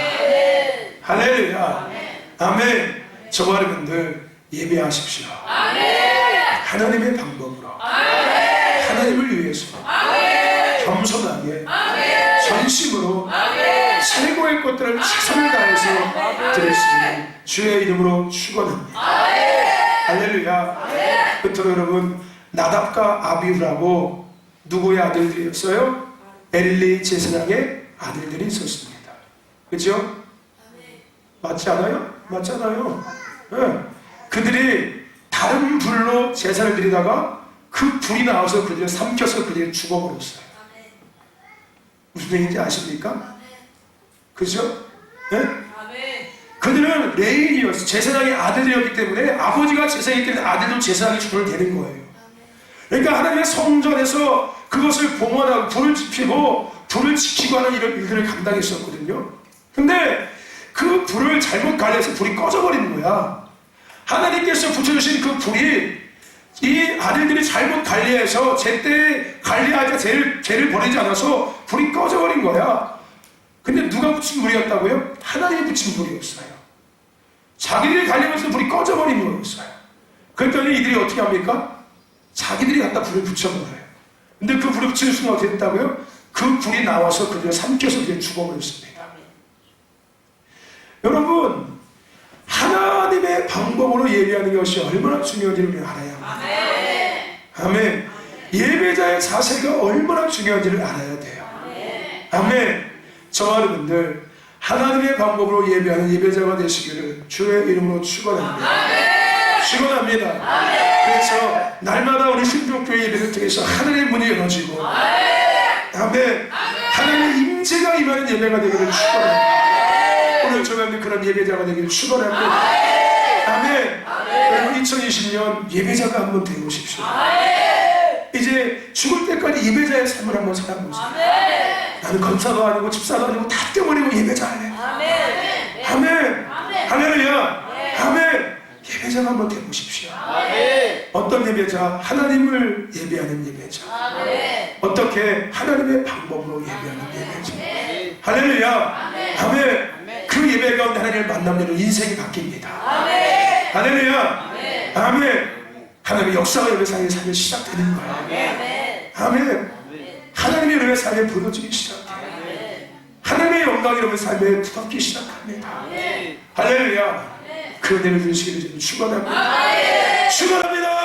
할렐루야. 아멘. 저와 여러분들 예배하십시오. 하나님의 방법으로, 하나님을 위해서 겸손하게 전심으로 최고의 것들을 최선을 다해서 드렸으니 주의 이름으로 축원합니다. 할렐루야. 끝으로 여러분, 나답과 아비후라고 누구의 아들들이었어요? 엘리 제사장의 아들들이 있었습니다. 그렇죠? 맞지 않아요? 맞잖아요. 네. 그들이 다른 불로 제사를 드리다가 그 불이 나와서 그들을 삼켜서 그들을 죽어버렸어요. 무슨 얘기인지 아십니까? 그죠? 네? 그들은 레인이었어요. 제사장의 아들이었기 때문에, 아버지가 제사장이기 때문에 아들도 제사장이 죽어야 되는 거예요. 그러니까 하나님의 성전에서 그것을 봉헌하고 불을 지피고 불을 지키고 하는 이런 일들을 감당했었거든요. 근데 그 불을 잘못 관리해서 불이 꺼져버리는 거야. 하나님께서 붙여주신 그 불이 이 아들들이 잘못 관리해서 제때 관리하자 죄를 버리지 않아서 불이 꺼져버린 거야. 근데 누가 붙인 불이었다고요? 하나님이 붙인 불이었어요. 자기들이 관리하면서 불이 꺼져버린 거였어요. 그랬더니 이들이 어떻게 합니까? 자기들이 갖다 불을 붙여버려요. 근데 그 불을 붙이는 순간 어떻게 됐다고요? 그 불이 나와서 그들을 삼켜서 그냥 죽어버렸습니다. 여러분, 하나님의 방법으로 예배하는 것이 얼마나 중요한지를 우리가 알아야 합니다. 아멘. 예배자의 자세가 얼마나 중요한지를 알아야 돼요. 아멘. 저와 여러분들 하나님의 방법으로 예배하는 예배자가 되시기를 주의 이름으로 축원합니다. 축원합니다. 그래서 날마다 우리 신종교회 예배를 통해서 하늘의 문이 열어지고 아멘. 하나님의 임재가 임하는 예배가 되기를 축원합니다. 오늘 저희가 그런 예배자가 되기를 축원합니다. 아멘. 여러분 2020년 예배자가 한번 되어보십시오. 이제 죽을 때까지 예배자의 삶을 한번 살아보세요. 나는 검사도 아니고 집사도 아니고 다 떼버리고 예배자 할래. 아멘. 할렐루야. 아멘. 예배자가 한번 되어보십시오. 어떤 예배자? 하나님을 예배하는 예배자. 어떻게? 하나님의 방법으로 예배하는 예배자. 할렐루야. 아멘. 그 예배 가운데 하나님을 만나면 인생이 바뀝니다. 할렐루야. 아멘. 하나님의 역사가 여러분의 삶에 시작되는 거예요. 아멘. 하나님의 여러분의 삶에 부러지기 시작해요. 하나님의 영광이 여러분의 삶에 부럽기 시작합니다. 할렐루야. 그 은혜를 주시기를 축원합니다. 축원합니다.